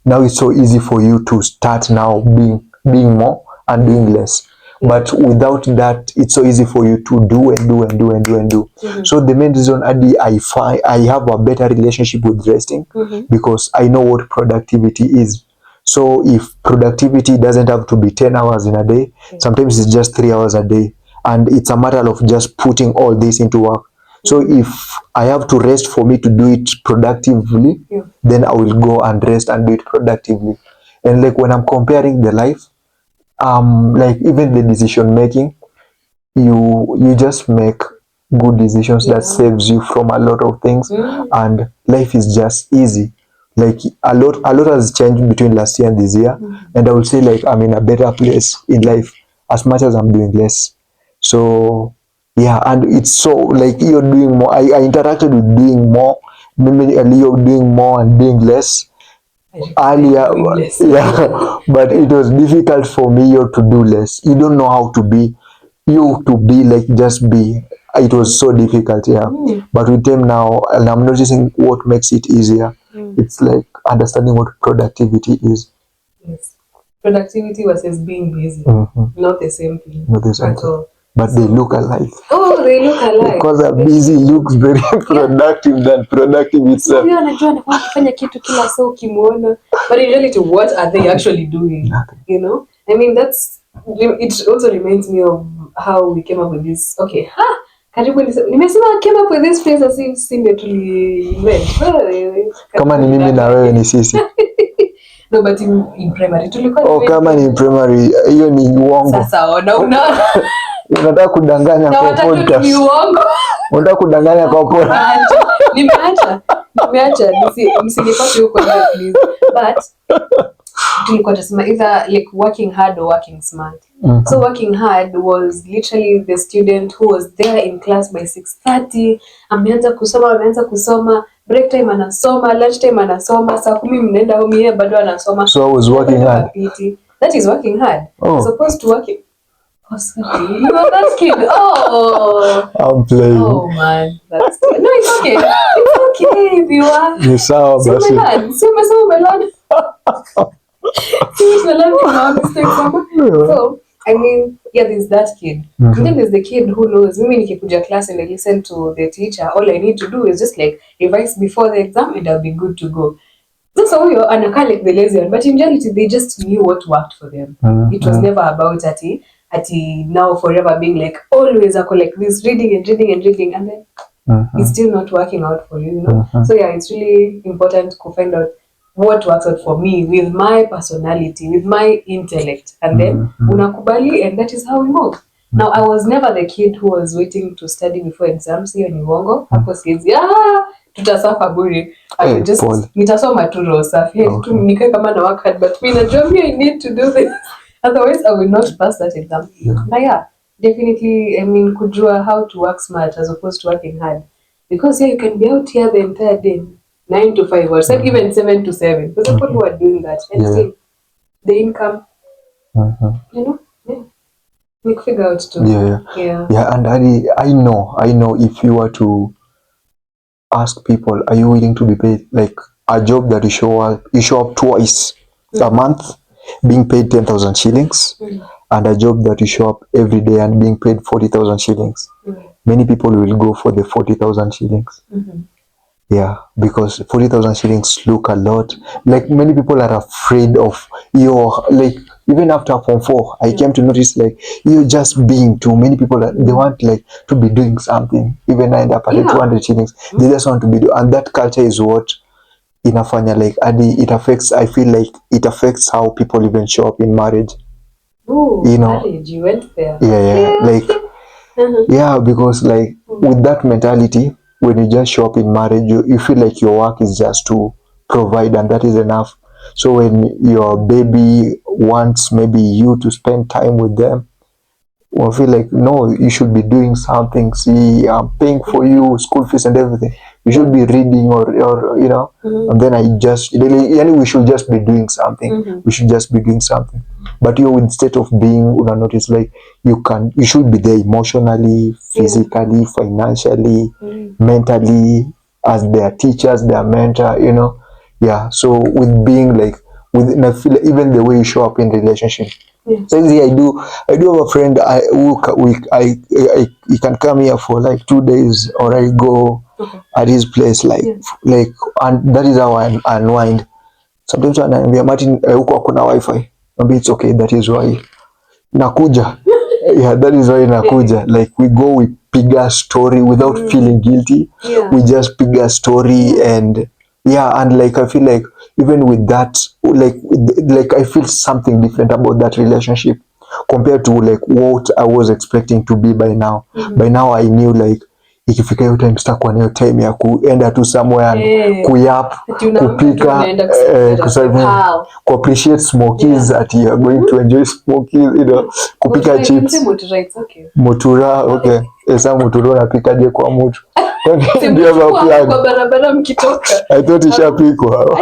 now it's so easy for you to start now being more and doing less. But without that, it's so easy for you to do and do and do and do and do. So the main reason I find I have a better relationship with resting because I know what productivity is. So if productivity doesn't have to be 10 hours in a day, sometimes it's just 3 hours a day. And it's a matter of just putting all this into work. So if I have to rest for me to do it productively, then I will go and rest and do it productively. And like when I'm comparing the life, like even the decision making, you just make good decisions that saves you from a lot of things, and life is just easy. Like a lot has changed between last year and this year, and I would say like I'm in a better place in life as much as I'm doing less. So yeah, and it's so like you're doing more. I interacted with doing more, maybe you're doing more and doing less earlier. Yeah. But it was difficult for me to do less. You don't know how to be, you to be like just be. It was so difficult. Yeah. But with them now, and I'm noticing what makes it easier. It's like understanding what productivity is. Yes. Productivity versus being busy. Not the same thing. Not the same at thing. all. But they look alike. Oh, they look alike. Because a busy looks very productive than productive itself. Huyo anajua anakuwa akifanya kitu kila saa ukimwona. But in reality, what are they actually doing? Nothing. You know? I mean, it also reminds me of how we came up with this. Okay, karibu nimesema came up with this phrase as if sinde tuli-invent. Kama ni mimi na wewe ni sisi. No, but in primary tulikuwa kama ni primary hiyo ni uongo. Sasa ona unataka kudanganya kwa podcast. Ni uongo. Unataka kudanganya kwa podcast. Nimeacha. Msinipate huko please. But tulikuwa tunasema either like working hard or working smart. So working hard was literally the student who was there in class by 6:30, ameanza kusoma, break time anasoma, lunch time anasoma, saa 10 mnaenda home, yeye bado anasoma. So I was working hard. That is working hard. As opposed to working. Oh, sorry. You are that kid. Oh. I'm playing. Oh man, that's no, it's okay. It's okay if you are. Ni sawa basi. So, I mean, yeah, there's that kid. And then there's the kid who knows, maybe nikikuja class and I listen to the teacher, all I need to do is just like revise before the exam and I'll be good to go. Sasa huyo anakaa like the lazy one, but in reality they just knew what worked for them. It was never about ati now forever being like always ako like this reading and then it's still not working out for you, you know. So yeah, it's really important to find out what works out for me with my personality, with my intellect, and then unakubali, and that is how we move. Now I was never the kid who was waiting to study before exams. Hiyo ni uongo. Hapo siwezi tutasafa bure. I would just nitasoma tu roho safi tu nikae kama na work hard, but mimi najua I need to do this. Otherwise, I will not pass that exam. But yeah, definitely, I mean, kujua how to work smart as opposed to working hard. Because you can be out here the entire day, 9 to 5 or even 7 to 7. Because people who are doing that, and still, the income, you know, we figure out too. Yeah, and I know if you were to ask people, are you willing to be paid like a job that you show up twice a month, being paid 10,000 shillings, and a job that you show up every day and being paid 40,000 shillings. Many people will go for the 40,000 shillings. Yeah, because 40,000 shillings look a lot. Like many people are afraid of like even after Form 4, I came to notice like you're just being too many people they want like to be doing something. Even I end up at 200 shillings, they just want to be and that culture is what inafanya like it affects. I feel like it affects how people even show up in marriage. Ooh, you know, marriage, you went there. Yeah. Like yeah, because like with that mentality, when you just show up in marriage, you feel like your work is just to provide and that is enough. So when your baby wants maybe you to spend time with them, I feel like no, you should be doing something. See, I'm paying for you school fees and everything. You should be reading or you know. And then we should just be doing something. We should just be doing something. but you're with state of being, una notice like you should be there emotionally, physically, financially, mentally, as their teachers, their mentor, you know. Yeah, so with being like, with, I feel like even the way you show up in relationship. So see, I do have a friend he can come here for like 2 days, or I go at his place like, and that is how I unwind. Sometimes ananiambia Martin, huko hakuna wifi. Maybe it's okay, that is why nakuja. Yeah, that is why nakuja. Like we go, we pick a story without feeling guilty. We just pick a story and and like I feel like even with that, like I feel something different about that relationship compared to like what I was expecting to be by now. By now I knew like ikifika hiyo time sitakuwa nayo time ya kuenda tu somewhere and kuyap, kupika, appreciate smokies at you are going to enjoy smokies, you know, kupika chips. Mutura, okay. Esa mutura unapikaje kwa mtu? Kwa barabara mkitoka. I thought ishapikwa.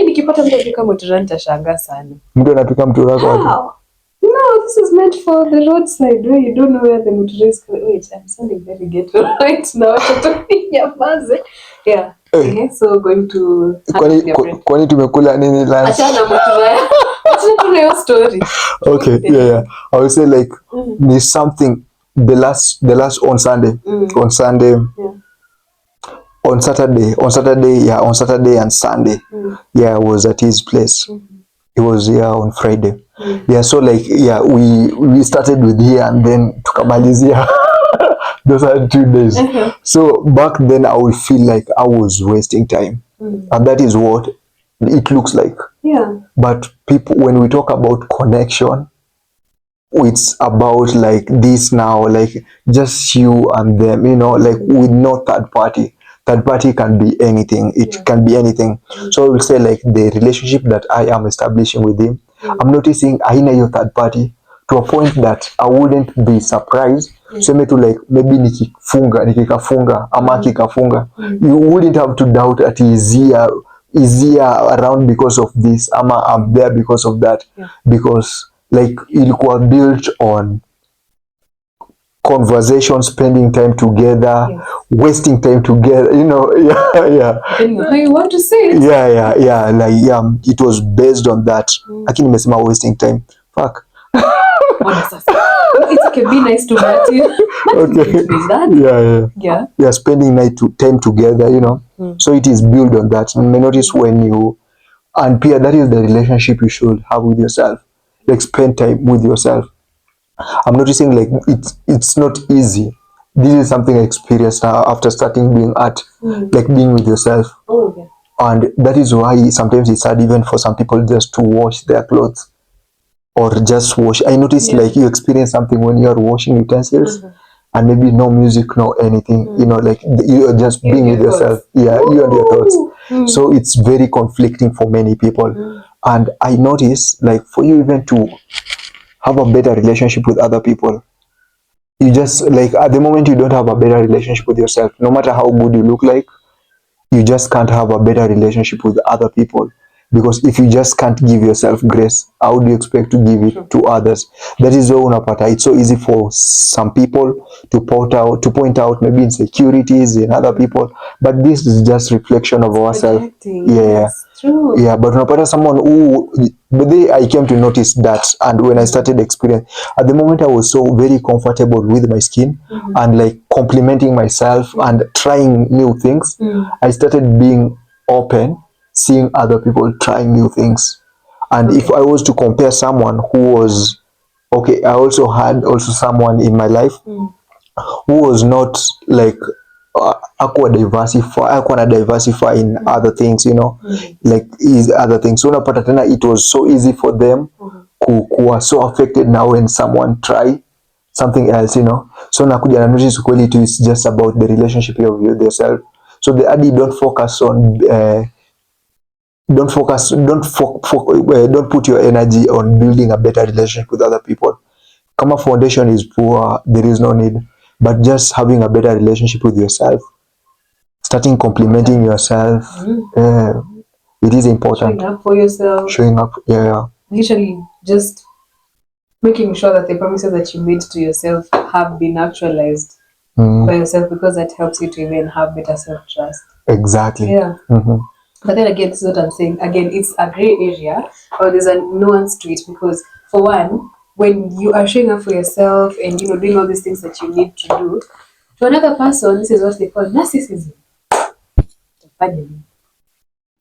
Nikipata mtu akipika mutura nitashangaa sana. Mtu anapika mutura kwa wapi? No, this is meant for the roadside where you don't know where the mutura is. Wait, I'm sounding very ghetto right now. Yeah. Okay, so going to kwani tumekula nini lunch? Achana mutura. Achana your story. Okay, yeah. I would say like there's something the last on Sunday. On Sunday. On Saturday and Sunday. I was at his place. It was here on Friday. So like we started with here and then tukamalizia. Those are 2 days. So back then I would feel like I was wasting time. And that is what it looks like. But people, when we talk about connection, it's about like this now, like just you and them, you know, like with no third party. Third party can be anything. It can be anything. So I will say like the relationship that I am establishing with him, I'm noticing haina hiyo third party to a point that I wouldn't be surprised. Seme to like maybe nikikafunga ama kikafunga, you wouldn't have to doubt that he's here around because of this ama I'm there because of that. Because like ilikuwa built on conversation, spending time together, wasting time together, you know. Depending on how you want to say it. Like it was based on that. Lakini nimesema wasting time. Fuck. It's okay, be nice to Martin. Okay. Spending time together, you know. So it is built on that. And I notice when you, and Pia, that is the relationship you should have with yourself. Like spend time with yourself. I'm noticing like it's not easy. This is something I experienced now after starting being art, like being with yourself. And that is why sometimes it's hard even for some people just to wash their clothes or just wash. I noticed like you experience something when you are washing utensils and maybe no music, no anything, you know, like you are just being with yourself. You and your thoughts. So it's very conflicting for many people. And I notice like for you even to have a better relationship with other people, you just like at the moment you don't have a better relationship with yourself, no matter how good you look like, you just can't have a better relationship with other people. Because if you just can't give yourself grace, how do you expect to give it to others? That is why unapata it's so easy for some people to point out maybe insecurities in other people, but this is just reflection of ourselves. But unapata someone who, but I came to notice that, and when I started experience, at the moment I was so very comfortable with my skin and like complimenting myself and trying new things. I started being open, seeing other people trying new things. And if I was to compare someone who was I also had someone in my life who was not like aqua diversify in other things, you know, like is other things. So unapata tena it was so easy for them who are so affected now when someone try something else, you know. So nakuja na notice kweli it is just about the relationship of yourself. So the adi don't focus on don't put your energy on building a better relationship with other people. Kama foundation is poor, there is no need, but just having a better relationship with yourself, starting complimenting yourself, it is important. Showing up for yourself. Literally just making sure that the promises that you made to yourself have been actualized by yourself, because that helps you to even have better self-trust. Exactly. Yeah. But then again, this is what I'm saying. Again, it's a gray area, or there's a nuance to it, because for one, when you are showing up for yourself and doing all these things that you need to do, to another person, this is what they call narcissism.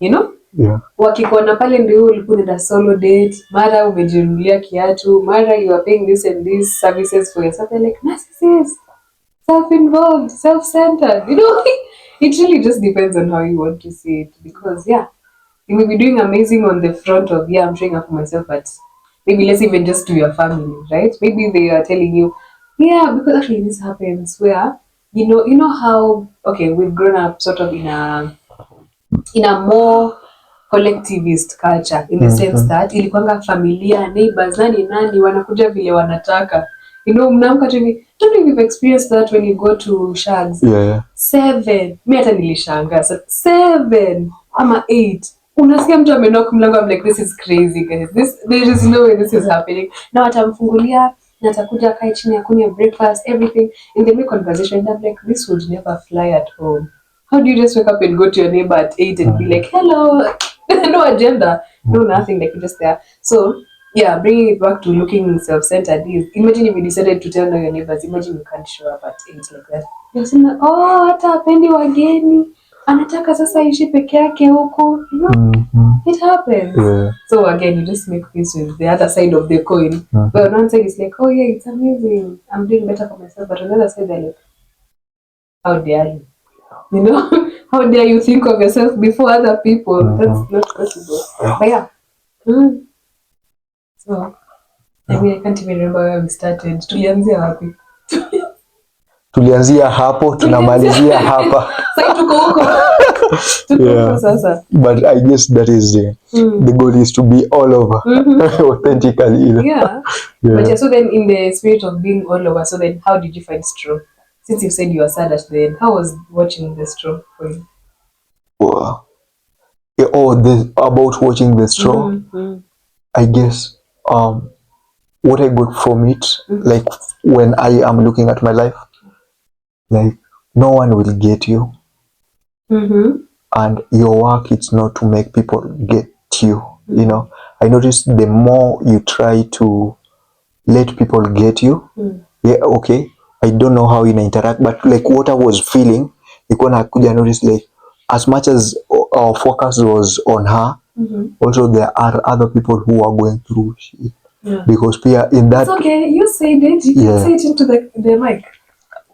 You know? Yeah. Wakikuona pale ndio ulikuwa unaenda solo date, mara umejinunulia kiatu, mara you are paying this and these services for yourself, they're like narcissist, self-involved, self-centered. It really just depends on how you want to see it, because you may be doing amazing on the front of I'm showing up for myself, but maybe let's even just to your family, right? Maybe they are telling you, because actually this happens where you know how, okay, we've grown up sort of in a more collectivist culture, in the sense that ilikuanga familia, neighbors, nani wanakuja vile wanataka, mnaamka tu hivi. Don't know if you've experienced that when you go to shags. Yeah. 7, mimi hata nilishanga 7 ama 8, unasikia mtu amenok mlango. I'm like, this is crazy guys, there is no way this is happening. Na watamfungulia na atakuja kae chini akunywe breakfast, everything, in the conversation, and I'm like, this would never fly at home. How do you just wake up and go to your neighbor at 8 and be like, hello? No agenda, no nothing, like you're just there. So bringing it back to looking self-centered is, imagine if you decided to tell all your neighbors, imagine you can't show up at 8 like that. You're saying, hata hapendi wageni, anataka sasa ishi peke yake huku. It happens. Yeah. So again, you just make peace with the other side of the coin. But on one side it's like, oh yeah, it's amazing, I'm doing better for myself. But on the other side they're like, how dare you? How dare you think of yourself before other people? That's not possible. But so I mean, I can't even remember where we started. Tulianzia wapi? Tulianzia hapo, tunamalizia hapa. Sasa tuko huko. Tuko sasa. But I guess that is the goal is to be all over authentically. Yeah. But so then in the spirit of being all over, so then how did you find Straw? Since you said you were sad at the end, how was watching the Straw for you? About watching the Straw, I guess what I got from it, like when I am looking at my life, like no one will get you, and your work it's not to make people get you. I noticed the more you try to let people get you, okay, I don't know how you interact, but like what I was feeling, I noticed like as much as our focus was on her, also there are other people who are going through shit. Because in that, it's okay, you said it, you can say it into the mic.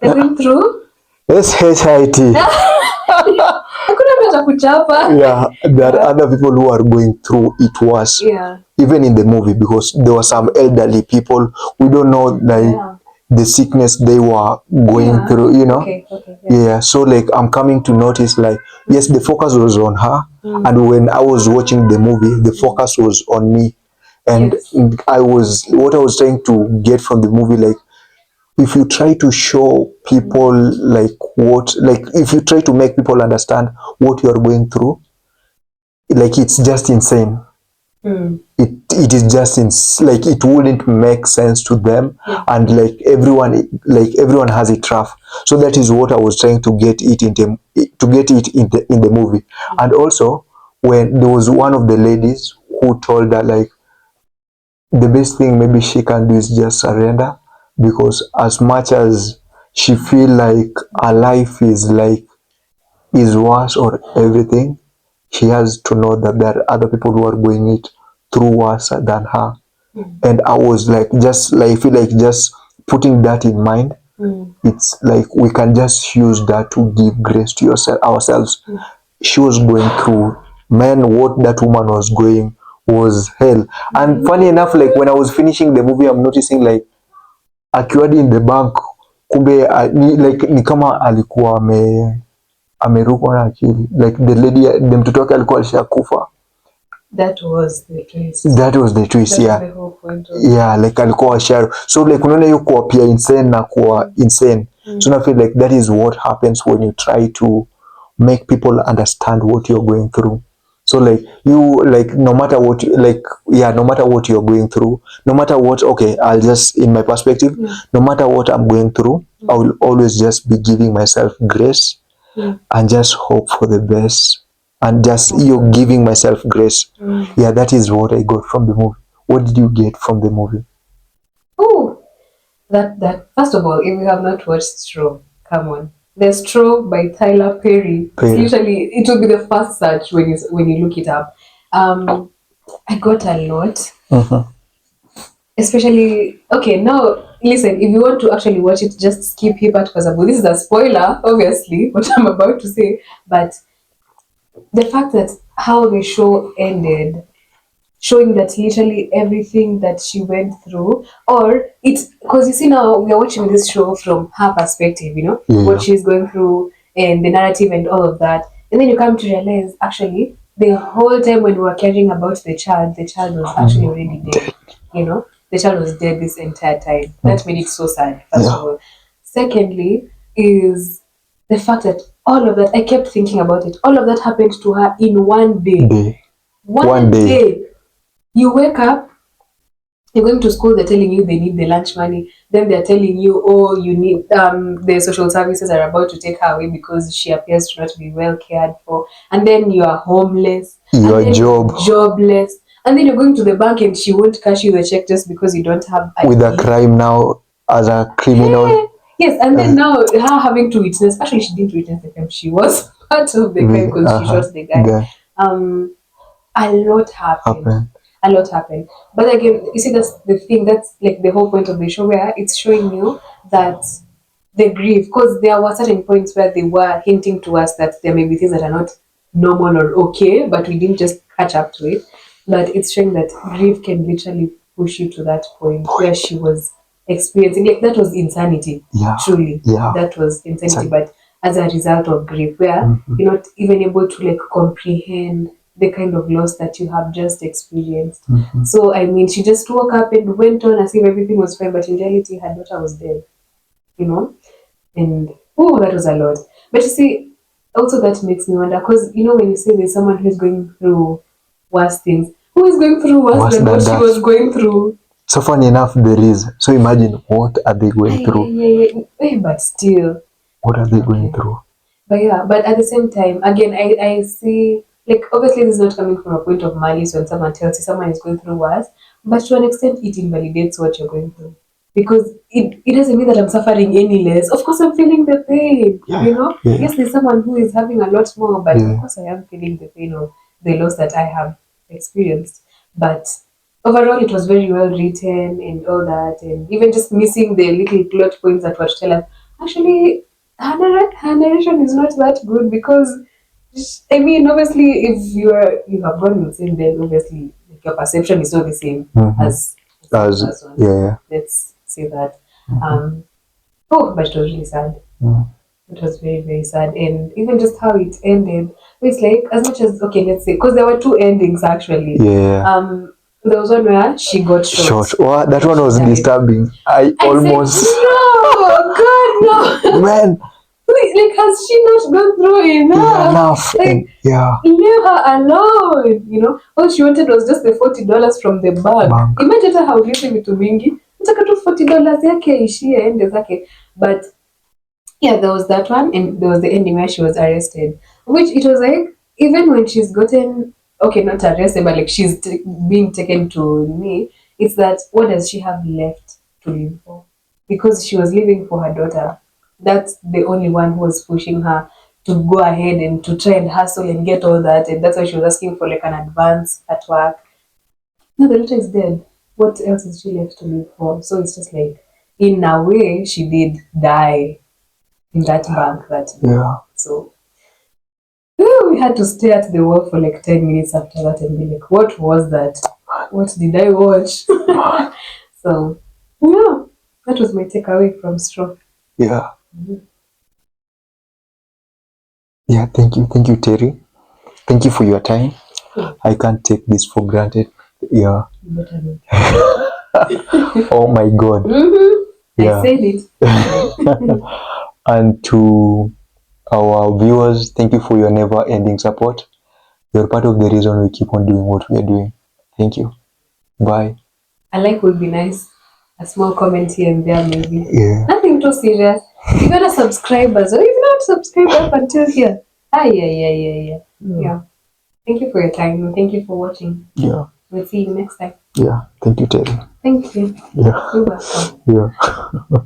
They're going through SHIT. There are other people who are going through it worse. Even in the movie, because there were some elderly people, we don't know the sickness they were going through, so like I'm coming to notice, like, yes, the focus was on her, and when I was watching the movie, the focus was on me. And what I was trying to get from the movie, like, if you try to show people if you try to make people understand what you are going through, like, it's just insane. It is just like it wouldn't make sense to them, and like everyone has it rough. So that is what I was trying to get it in the movie. And also when there was one of the ladies who told her, like, the best thing maybe she can do is just surrender, because as much as she feel like her life is worse or everything, she has to know that there are other people who are going it through worse than her. And I was like, I feel like just putting that in mind, it's like we can just use that to give grace to ourselves. She was going through, man, what that woman was going was hell. And funny enough, like when I was finishing the movie, I'm noticing like akiwadi in the bank, kumbe ni kama alikuwa amerukwa na akili, like the lady, the mtoto wake alikuwa alishakufa. That was the twist. That was the twist, yeah. The whole point of like alikuwa sharu. So like unaona hiyo kuwa pia insane na kuwa insane. So I feel like that is what happens when you try to make people understand what you're going through. So like you, like no matter what no matter what you're going through, no matter what, okay, I'll just, in my perspective, no matter what I'm going through, I will always just be giving myself grace and just hope for the best, and just you're giving myself grace. Yeah, that is what I got from the movie. What did you get from the movie? Oh, that first of all, if you have not watched Straw, come on. The Straw by Tyler Perry. It's Yeah. literally, it will be the first search when you look it up. I got a lot. Especially, okay, now listen, if you want to actually watch it, just skip here part because this is a spoiler, obviously, what I'm about to say. But the fact that how the show ended, showing that literally everything that she went through, or it's because you see now we are watching this show from her perspective, what she's going through and the narrative and all of that, and then you come to realize actually the whole time when we were caring about the child was actually already dead. The child was dead this entire time. That made it so sad. First of all, secondly is the fact that all of that, I kept thinking about it. All of that happened to her in one day. One day. You wake up, you're going to school, they're telling you they need the lunch money. Then they're telling you, oh, you need, the social services are about to take her away because she appears to not be well cared for. And then you are homeless. Your You're jobless. And then you're going to the bank and she won't cash you the check just because you don't have ID. With a crime now, as a criminal. Yes, and then now her having to witness, actually she didn't witness the crime, she was part of the crime because she shot the guy. A lot happened. A lot happened. But again, you see, that's the thing, that's like the whole point of the show, where it's showing you that the grief, because there were certain points where they were hinting to us that there may be things that are not normal or okay, but we didn't just catch up to it. But it's showing that grief can literally push you to that point where she was experiencing, like, that was insanity. Truly, that was insanity. But as a result of grief, where you're not even able to like comprehend the kind of loss that you have just experienced. So I mean, she just woke up and went on as if everything was fine, but in reality her daughter was dead, and oh, that was a lot. But you see, also that makes me wonder, because when you say there's someone who's going through worse things, who is going through worse than what she was going through? So funny enough, there is. So imagine, what are they going through? But still, what are they going through? But at the same time, again, I see, like, obviously this is not coming from a point of malice when someone tells you someone is going through worse, but to an extent it invalidates what you're going through. Because it doesn't mean that I'm suffering any less. Of course I'm feeling the pain. Yes, there's someone who is having a lot more, but of course I am feeling the pain of the loss that I have experienced. But overall it was very well written and all that, and even just missing the little plot points that were to tell us actually her narration is not that good, because I mean, obviously, if you have gone insane, then obviously like, your perception is not the same as the person. Let's say that. Oh, but it was really sad. It was very, very sad, and even just how it ended. It's like, as much as, okay, let's say, because there were two endings actually. There was one where she got shot. Oh, that one was disturbing. I almost said, no, God, no. Man, like, has she not gone through enough? Like, leave her alone. All she wanted was just the $40 from the bank. Imagine hata haulizi vitu mingi, nataka tu $40 yake ishie ende zake. But yeah, there was that one, and there was the ending where she was arrested, which it was like, even when she's gotten, okay, not arrested, but like she's being taken to me, it's that, what does she have left to live for? Because she was living for her daughter. That's the only one who was pushing her to go ahead and to try and hustle and get all that, and that's why she was asking for like an advance at work. No, the daughter is dead. What else is she left to live for? So it's just like, in a way, she did die in that bank that day. So we had to stare at the wall for like 10 minutes after that and be like, what was that? What did I watch? So yeah, that was my takeaway from Straw. Yeah, thank you, Terry. Thank you for your time. I can't take this for granted. Oh my God. I said it. And to our viewers, thank you for your never-ending support. You're part of the reason we keep on doing what we are doing. Thank you. Bye. A like would be nice. A small comment here and there, maybe. Yeah. Nothing too serious. If you're not a subscriber, or if you're not subscribed up until here, yeah. Thank you for your time and thank you for watching. Yeah. We'll see you next time. Yeah. Thank you, Terry. Thank you. Yeah. You're welcome. Yeah.